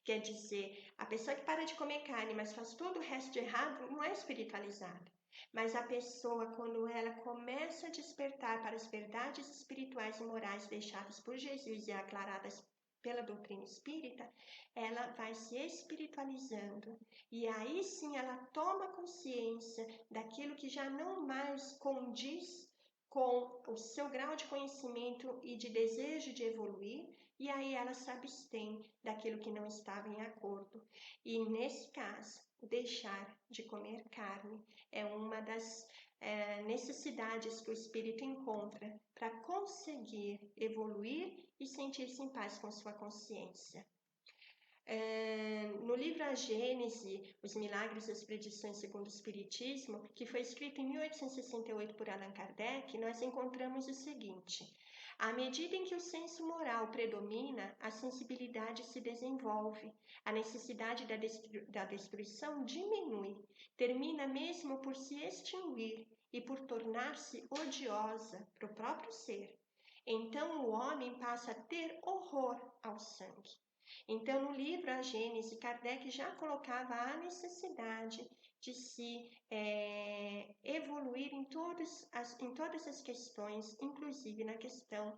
Quer dizer, a pessoa que para de comer carne, mas faz todo o resto de errado, não é espiritualizada. Mas a pessoa, quando ela começa a despertar para as verdades espirituais e morais deixadas por Jesus e aclaradas pela doutrina espírita, ela vai se espiritualizando e aí sim ela toma consciência daquilo que já não mais condiz com o seu grau de conhecimento e de desejo de evoluir, e aí ela se abstém daquilo que não estava em acordo. E nesse caso, deixar de comer carne é uma das necessidades que o espírito encontra para conseguir evoluir e sentir-se em paz com sua consciência. No livro A Gênese, Os Milagres e as Predições segundo o Espiritismo, que foi escrito em 1868 por Allan Kardec, nós encontramos o seguinte: à medida em que o senso moral predomina, a sensibilidade se desenvolve, a necessidade da destruição diminui, termina mesmo por se extinguir e por tornar-se odiosa para o próprio ser. Então o homem passa a ter horror ao sangue. Então, no livro A Gênese, Kardec já colocava a necessidade de se evoluir em todas as questões, inclusive na questão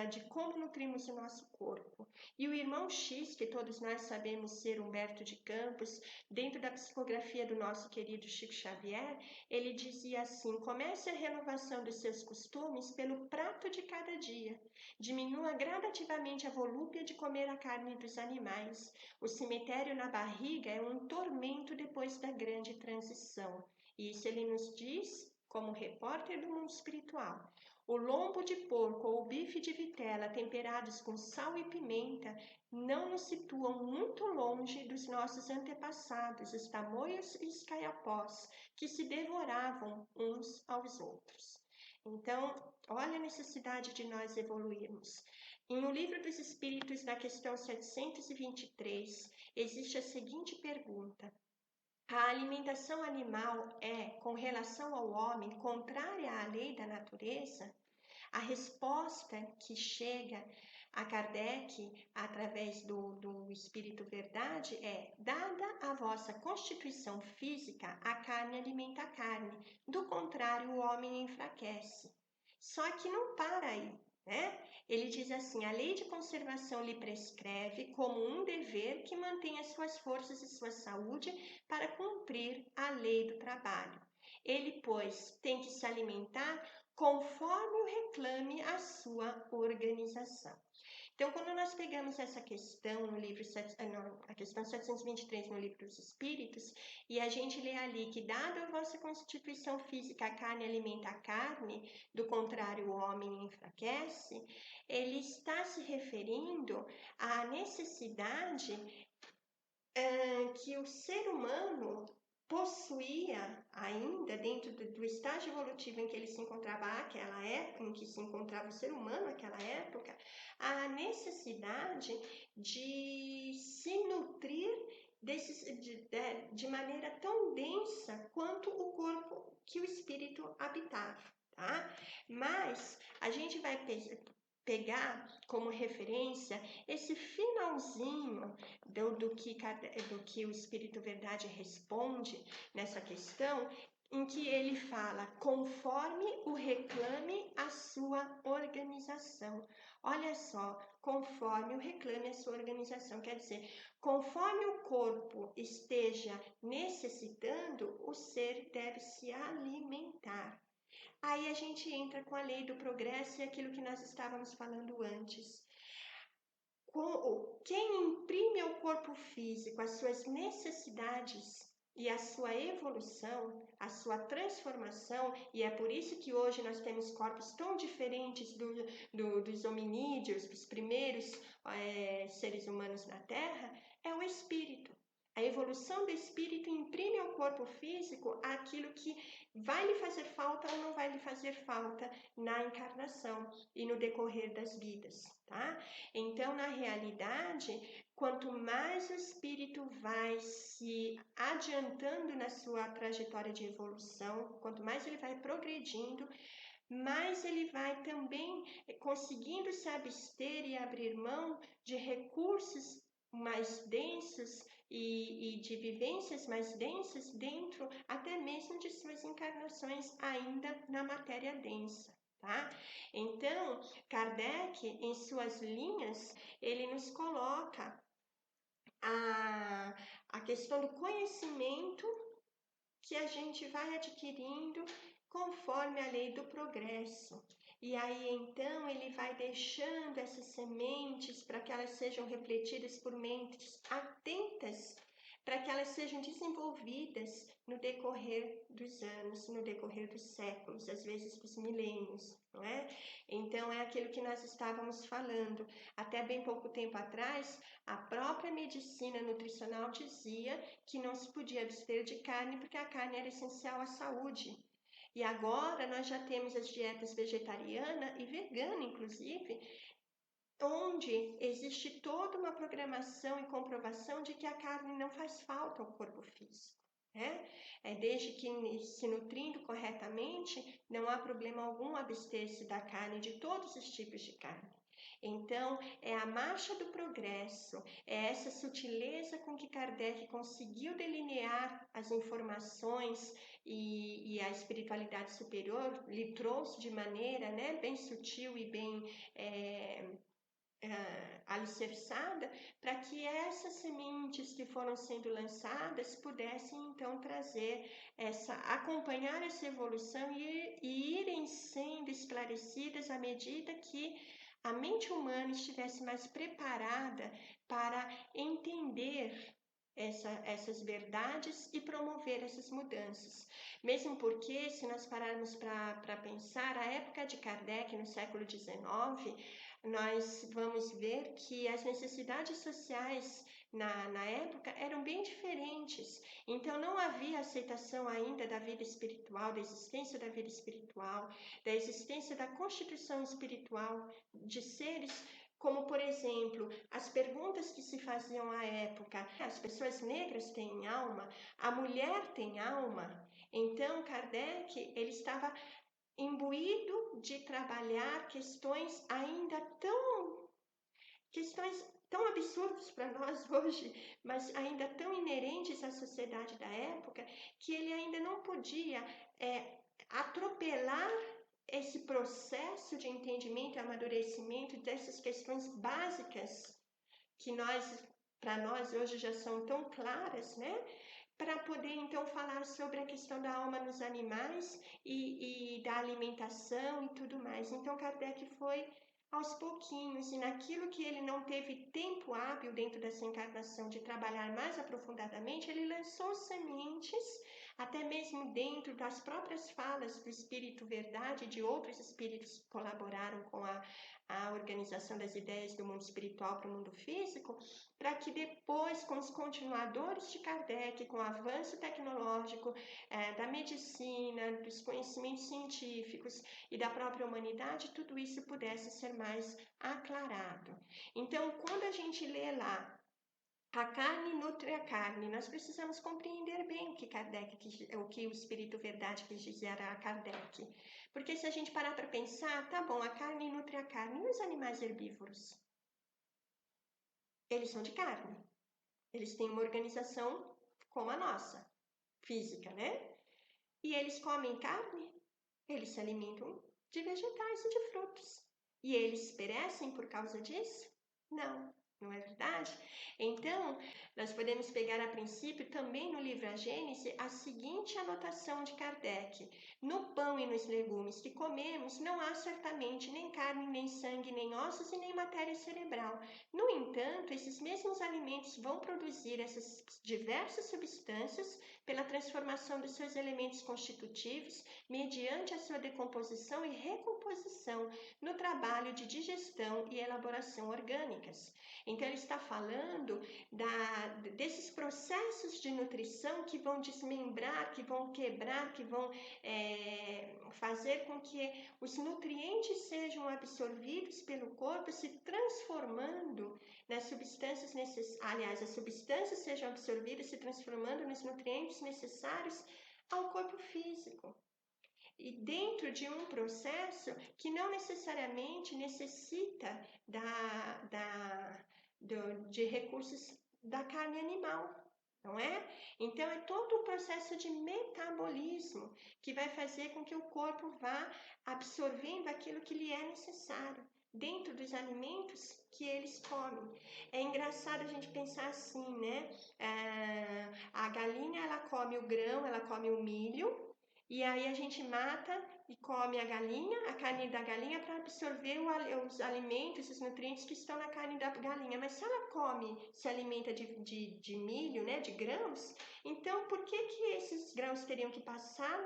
de como nutrimos o nosso corpo. E o irmão X, que todos nós sabemos ser Humberto de Campos, dentro da psicografia do nosso querido Chico Xavier, ele dizia assim: comece a renovação dos seus costumes pelo prato de cada dia. Diminua gradativamente a volúpia de comer a carne dos animais. O cemitério na barriga é um tormento depois da grande transição. E isso ele nos diz como repórter do mundo espiritual. O lombo de porco ou o bife de vitela temperados com sal e pimenta não nos situam muito longe dos nossos antepassados, os tamoios e os caiapós, que se devoravam uns aos outros. Então, olha a necessidade de nós evoluirmos. Em O Livro dos Espíritos, na questão 723, existe a seguinte pergunta: a alimentação animal é, com relação ao homem, contrária à lei da natureza? A resposta que chega a Kardec, através do Espírito Verdade, é: dada a vossa constituição física, a carne alimenta a carne, do contrário, o homem enfraquece. Só que não para aí, né? Ele diz assim: a lei de conservação lhe prescreve como um dever que mantenha suas forças e sua saúde para cumprir a lei do trabalho. Ele, pois, tem que se alimentar conforme o reclame a sua organização. Então, quando nós pegamos essa questão no livro, a questão 723 no livro dos Espíritos, e a gente lê ali que, dado a vossa constituição física, a carne alimenta a carne, do contrário, o homem enfraquece, ele está se referindo à necessidade que o ser humano possuía ainda dentro do estágio evolutivo em que ele se encontrava àquela época, em que se encontrava o ser humano naquela época, a necessidade de se nutrir de maneira tão densa quanto o corpo que o espírito habitava, tá? Mas a gente vai pegar como referência esse finalzinho do que o Espírito Verdade responde nessa questão, em que ele fala, conforme o reclame a sua organização. Olha só, conforme o reclame a sua organização, quer dizer, conforme o corpo esteja necessitando, o ser deve se alimentar. Aí a gente entra com a lei do progresso e aquilo que nós estávamos falando antes. Quem imprime ao corpo físico as suas necessidades e a sua evolução, a sua transformação, e é por isso que hoje nós temos corpos tão diferentes dos hominídeos, dos primeiros seres humanos na Terra, é o espírito. A evolução do espírito imprime ao corpo físico aquilo que vai lhe fazer falta ou não vai lhe fazer falta na encarnação e no decorrer das vidas, tá? Então, na realidade, quanto mais o espírito vai se adiantando na sua trajetória de evolução, quanto mais ele vai progredindo, mais ele vai também conseguindo se abster e abrir mão de recursos mais densos e de vivências mais densas dentro até mesmo de suas encarnações ainda na matéria densa, tá? Então, Kardec, em suas linhas, ele nos coloca a questão do conhecimento que a gente vai adquirindo conforme a lei do progresso. E aí então ele vai deixando essas sementes para que elas sejam refletidas por mentes atentas, para que elas sejam desenvolvidas no decorrer dos anos, no decorrer dos séculos, às vezes dos milênios, não é? Então é aquilo que nós estávamos falando. Até bem pouco tempo atrás, a própria medicina nutricional dizia que não se podia abster de carne porque a carne era essencial à saúde. E agora nós já temos as dietas vegetariana e vegana, inclusive, onde existe toda uma programação e comprovação de que a carne não faz falta ao corpo físico. Desde que se nutrindo corretamente, não há problema algum abster-se da carne, de todos os tipos de carne. Então, é a marcha do progresso, é essa sutileza com que Kardec conseguiu delinear as informações e a espiritualidade superior lhe trouxe de maneira bem sutil e bem alicerçada, para que essas sementes que foram sendo lançadas pudessem então acompanhar essa evolução e irem sendo esclarecidas à medida que a mente humana estivesse mais preparada para entender essas verdades e promover essas mudanças. Mesmo porque, se nós pararmos para pensar, a época de Kardec, no século XIX, nós vamos ver que as necessidades sociais na época eram bem diferentes. Então, não havia aceitação ainda da vida espiritual, da existência da vida espiritual, da existência da constituição espiritual de seres, como, por exemplo, as perguntas que se faziam à época: as pessoas negras têm alma? A mulher tem alma? Então, Kardec, ele estava imbuído de trabalhar questões tão absurdas para nós hoje, mas ainda tão inerentes à sociedade da época, que ele ainda não podia atropelar esse processo de entendimento e amadurecimento dessas questões básicas que para nós hoje já são tão claras, para poder então falar sobre a questão da alma nos animais e da alimentação e tudo mais. Então Kardec foi aos pouquinhos, e naquilo que ele não teve tempo hábil dentro dessa encarnação de trabalhar mais aprofundadamente, ele lançou sementes, até mesmo dentro das próprias falas do Espírito Verdade, de outros espíritos que colaboraram com a organização das ideias do mundo espiritual para o mundo físico, para que depois, com os continuadores de Kardec, com o avanço tecnológico, da medicina, dos conhecimentos científicos e da própria humanidade, tudo isso pudesse ser mais aclarado. Então, quando a gente lê lá a carne nutre a carne, nós precisamos compreender bem o que o Espírito Verdade quis dizer a Kardec. Porque se a gente parar para pensar, tá bom, a carne nutre a carne, e os animais herbívoros? Eles são de carne. Eles têm uma organização como a nossa, física, né? E eles comem carne? Eles se alimentam de vegetais e de frutos. E eles perecem por causa disso? Não, não é verdade? Então, nós podemos pegar a princípio também no livro A Gênese a seguinte anotação de Kardec: no pão e nos legumes que comemos não há certamente nem carne, nem sangue, nem ossos e nem matéria cerebral. No entanto, esses mesmos alimentos vão produzir essas diversas substâncias pela transformação dos seus elementos constitutivos, mediante a sua decomposição e recomposição no trabalho de digestão e elaboração orgânicas. Então, ele está falando desses processos de nutrição que vão desmembrar, que vão quebrar, que vão fazer com que os nutrientes sejam absorvidos pelo corpo, se transformando nas substâncias necessárias. Aliás, as substâncias sejam absorvidas, se transformando nos nutrientes necessários ao corpo físico. E dentro de um processo que não necessariamente necessita de recursos da carne animal, não é? Então, é todo o processo de metabolismo que vai fazer com que o corpo vá absorvendo aquilo que lhe é necessário dentro dos alimentos que eles comem. É engraçado a gente pensar assim, né? A galinha, ela come o grão, ela come o milho, e aí a gente mata e come a galinha, a carne da galinha, para absorver os alimentos, os nutrientes que estão na carne da galinha. Mas se ela se alimenta de milho, né, de grãos, então por que esses grãos teriam que passar?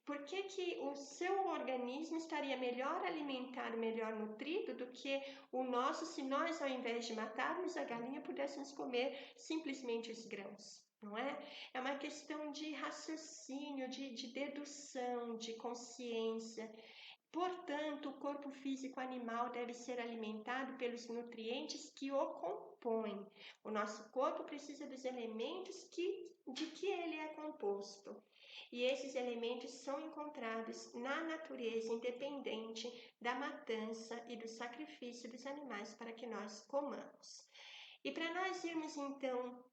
Por que o seu organismo estaria melhor alimentado, melhor nutrido do que o nosso, se nós, ao invés de matarmos a galinha, pudéssemos comer simplesmente os grãos? Não é? É uma questão de raciocínio, de dedução, de consciência. Portanto, o corpo físico animal deve ser alimentado pelos nutrientes que o compõem. O nosso corpo precisa dos elementos de que ele é composto. E esses elementos são encontrados na natureza, independente da matança e do sacrifício dos animais para que nós comamos. E para nós irmos então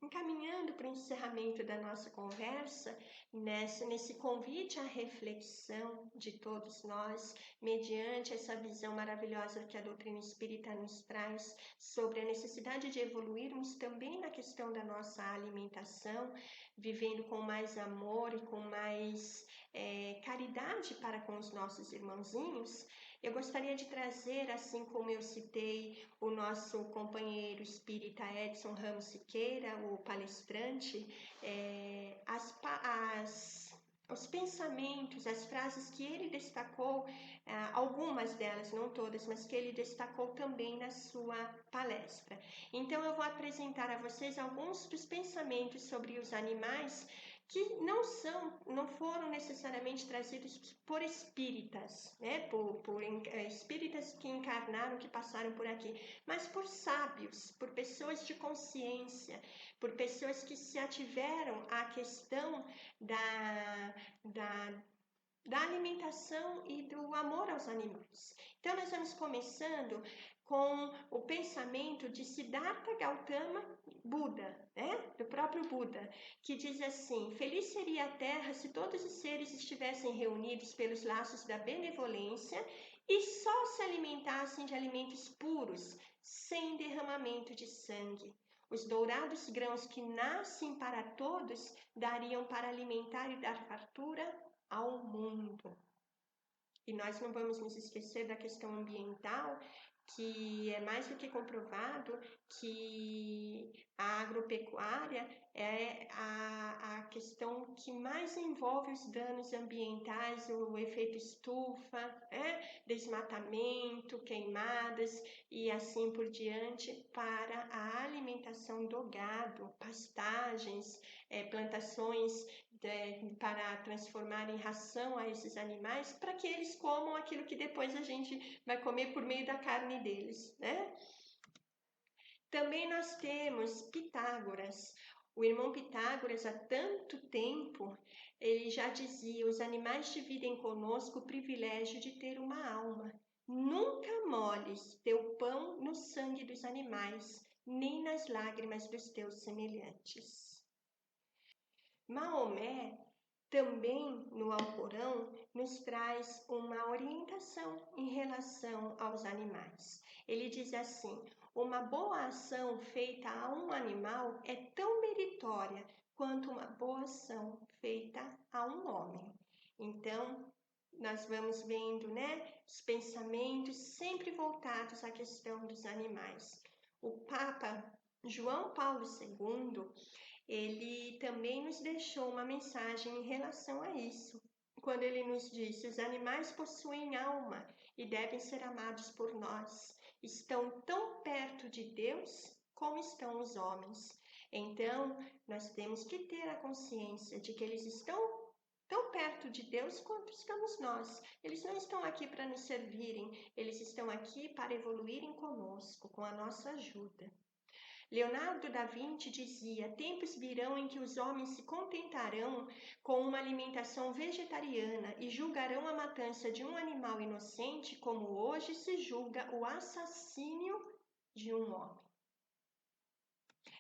encaminhando para o encerramento da nossa conversa, nesse convite à reflexão de todos nós, mediante essa visão maravilhosa que a doutrina espírita nos traz sobre a necessidade de evoluirmos também na questão da nossa alimentação, vivendo com mais amor e com mais caridade para com os nossos irmãozinhos. Eu gostaria de trazer, assim como eu citei o nosso companheiro espírita Edson Ramos Siqueira, o palestrante, os pensamentos, as frases que ele destacou, algumas delas, não todas, mas que ele destacou também na sua palestra. Então, eu vou apresentar a vocês alguns dos pensamentos sobre os animais que não foram necessariamente trazidos por espíritas, né? por espíritas que encarnaram, que passaram por aqui, mas por sábios, por pessoas de consciência, por pessoas que se ativeram à questão da alimentação e do amor aos animais. Então, nós vamos começando com o pensamento de Siddhartha Gautama Buda, né? Do próprio Buda, que diz assim: feliz seria a terra se todos os seres estivessem reunidos pelos laços da benevolência e só se alimentassem de alimentos puros, sem derramamento de sangue. Os dourados grãos que nascem para todos dariam para alimentar e dar fartura ao mundo. e nós não vamos nos esquecer da questão ambiental, que é mais do que comprovado que a agropecuária é a questão que mais envolve os danos ambientais, o efeito estufa, desmatamento, queimadas e assim por diante, para a alimentação do gado, pastagens, plantações para transformar em ração a esses animais, para que eles comam aquilo que depois a gente vai comer por meio da carne deles, né? Também nós temos Pitágoras. O irmão Pitágoras, há tanto tempo, ele já dizia: os animais dividem conosco o privilégio de ter uma alma. Nunca molhes teu pão no sangue dos animais, nem nas lágrimas dos teus semelhantes. Maomé, também no Alcorão, nos traz uma orientação em relação aos animais. Ele diz assim: uma boa ação feita a um animal é tão meritória quanto uma boa ação feita a um homem. Então, nós vamos vendo, os pensamentos sempre voltados à questão dos animais. O Papa João Paulo II, ele também nos deixou uma mensagem em relação a isso, quando ele nos disse: os animais possuem alma e devem ser amados por nós. Estão tão perto de Deus como estão os homens. Então, nós temos que ter a consciência de que eles estão tão perto de Deus quanto estamos nós. Eles não estão aqui para nos servirem, eles estão aqui para evoluírem conosco, com a nossa ajuda. Leonardo da Vinci dizia: tempos virão em que os homens se contentarão com uma alimentação vegetariana e julgarão a matança de um animal inocente como hoje se julga o assassínio de um homem.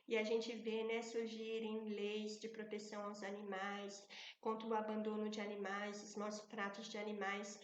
E a gente vê, surgirem leis de proteção aos animais, contra o abandono de animais, os maus tratos de animais.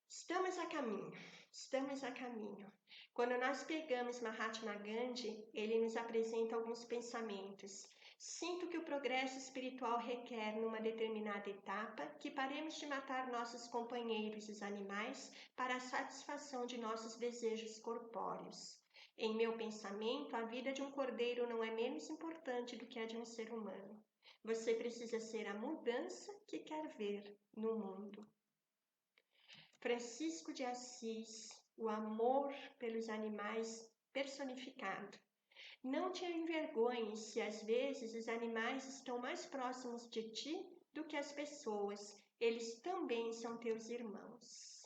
Estamos a caminho. Quando nós pegamos Mahatma Gandhi, ele nos apresenta alguns pensamentos. Sinto que o progresso espiritual requer, numa determinada etapa, que paremos de matar nossos companheiros, os animais, para a satisfação de nossos desejos corpóreos. Em meu pensamento, a vida de um cordeiro não é menos importante do que a de um ser humano. Você precisa ser a mudança que quer ver no mundo. Francisco de Assis, o amor pelos animais personificado. Não te envergonhes se às vezes os animais estão mais próximos de ti do que as pessoas. Eles também são teus irmãos.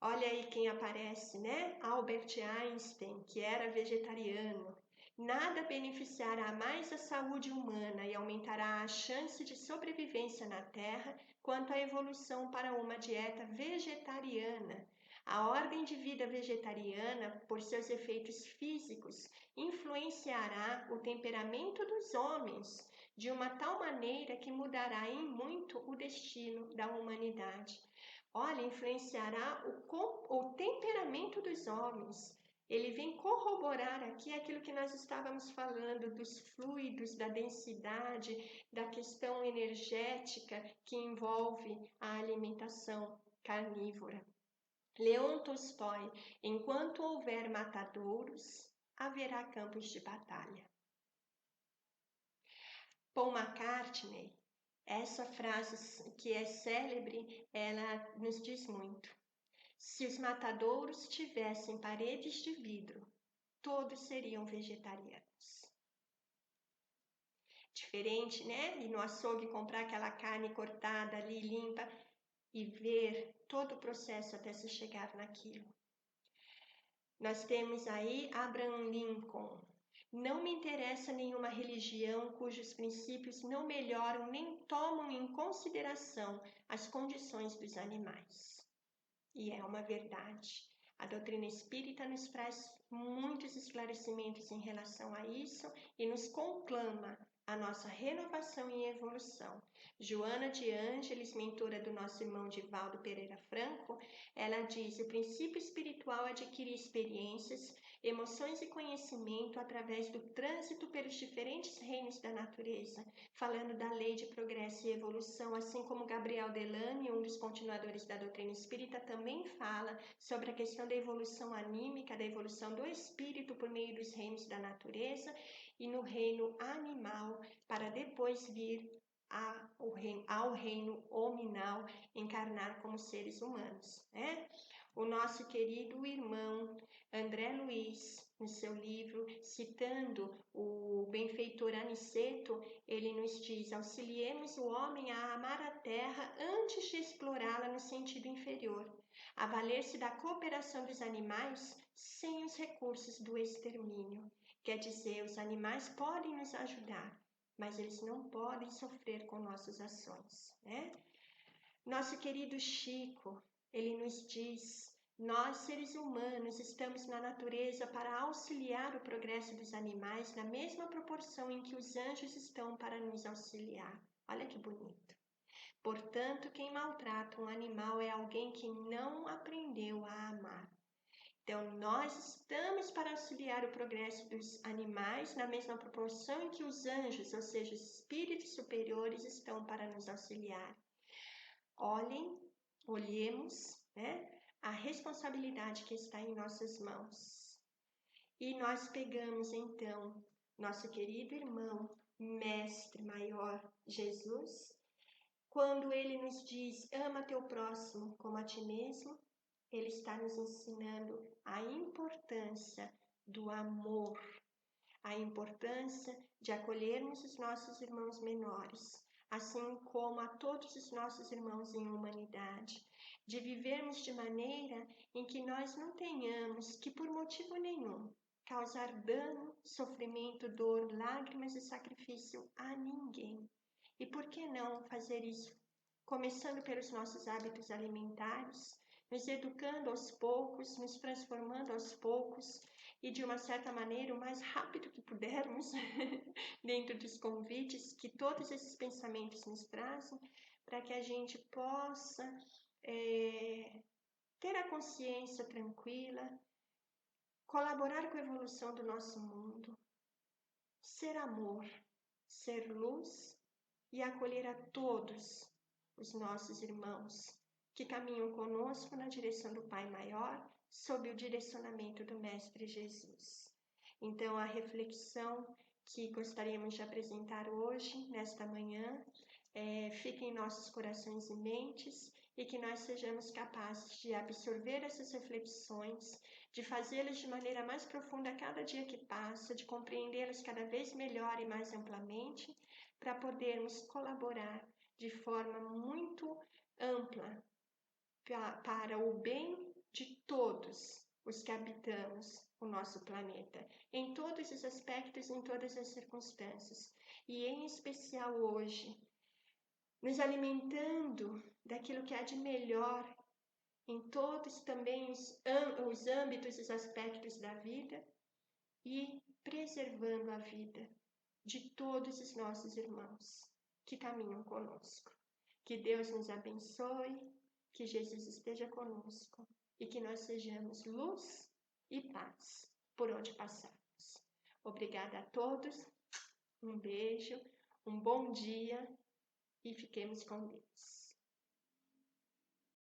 Olha aí quem aparece, Albert Einstein, que era vegetariano. Nada beneficiará mais a saúde humana e aumentará a chance de sobrevivência na Terra quanto a evolução para uma dieta vegetariana. A ordem de vida vegetariana, por seus efeitos físicos, influenciará o temperamento dos homens de uma tal maneira que mudará em muito o destino da humanidade. Olha, influenciará o temperamento dos homens. Ele vem corroborar aqui aquilo que nós estávamos falando dos fluidos, da densidade, da questão energética que envolve a alimentação carnívora. Leon Tolstói: enquanto houver matadouros, haverá campos de batalha. Paul McCartney: essa frase que é célebre, ela nos diz muito. Se os matadouros tivessem paredes de vidro, todos seriam vegetarianos. Diferente, Ir no açougue comprar aquela carne cortada ali, limpa, e ver todo o processo até se chegar naquilo. Nós temos aí Abraham Lincoln: não me interessa nenhuma religião cujos princípios não melhoram nem tomam em consideração as condições dos animais. E é uma verdade. A doutrina espírita nos traz muitos esclarecimentos em relação a isso e nos conclama a nossa renovação e evolução. Joana de Ângeles, mentora do nosso irmão Divaldo Pereira Franco, ela diz: o princípio espiritual adquire experiências emoções e conhecimento através do trânsito pelos diferentes reinos da natureza, falando da lei de progresso e evolução, assim como Gabriel Delany, um dos continuadores da doutrina espírita, também fala sobre a questão da evolução anímica, da evolução do espírito por meio dos reinos da natureza e no reino animal, para depois vir ao reino hominal, encarnar como seres humanos, né? O nosso querido irmão André Luiz, no seu livro, citando o benfeitor Aniceto, ele nos diz: auxiliemos o homem a amar a terra antes de explorá-la no sentido inferior, a valer-se da cooperação dos animais sem os recursos do extermínio. Quer dizer, os animais podem nos ajudar, mas eles não podem sofrer com nossas ações, né? Nosso querido Chico, ele nos diz: nós, seres humanos, estamos na natureza para auxiliar o progresso dos animais na mesma proporção em que os anjos estão para nos auxiliar. Olha que bonito. Portanto, quem maltrata um animal é alguém que não aprendeu a amar. Então, nós estamos para auxiliar o progresso dos animais na mesma proporção em que os anjos, ou seja, os espíritos superiores, estão para nos auxiliar. Olhemos, né, a responsabilidade que está em nossas mãos. E nós pegamos, então, nosso querido irmão, Mestre Maior Jesus, quando ele nos diz: ama teu próximo como a ti mesmo, ele está nos ensinando a importância do amor, a importância de acolhermos os nossos irmãos menores, assim como a todos os nossos irmãos em humanidade, de vivermos de maneira em que nós não tenhamos que, por motivo nenhum, causar dano, sofrimento, dor, lágrimas e sacrifício a ninguém. E por que não fazer isso? Começando pelos nossos hábitos alimentares, nos educando aos poucos, nos transformando aos poucos e, de uma certa maneira, o mais rápido que pudermos, dentro dos convites que todos esses pensamentos nos trazem, para que a gente possa ter a consciência tranquila, colaborar com a evolução do nosso mundo, ser amor, ser luz e acolher a todos os nossos irmãos que caminham conosco na direção do Pai Maior, sob o direcionamento do Mestre Jesus. Então, a reflexão que gostaríamos de apresentar hoje, nesta manhã, fique em nossos corações e mentes, e que nós sejamos capazes de absorver essas reflexões, de fazê-las de maneira mais profunda a cada dia que passa, de compreendê-las cada vez melhor e mais amplamente, para podermos colaborar de forma muito ampla para o bem de todos os que habitamos o nosso planeta, em todos os aspectos, em todas as circunstâncias, e em especial hoje, nos alimentando daquilo que há de melhor em todos também os âmbitos e os aspectos da vida, e preservando a vida de todos os nossos irmãos que caminham conosco. Que Deus nos abençoe, que Jesus esteja conosco e que nós sejamos luz e paz por onde passarmos. Obrigada a todos, um beijo, um bom dia e fiquemos com Deus.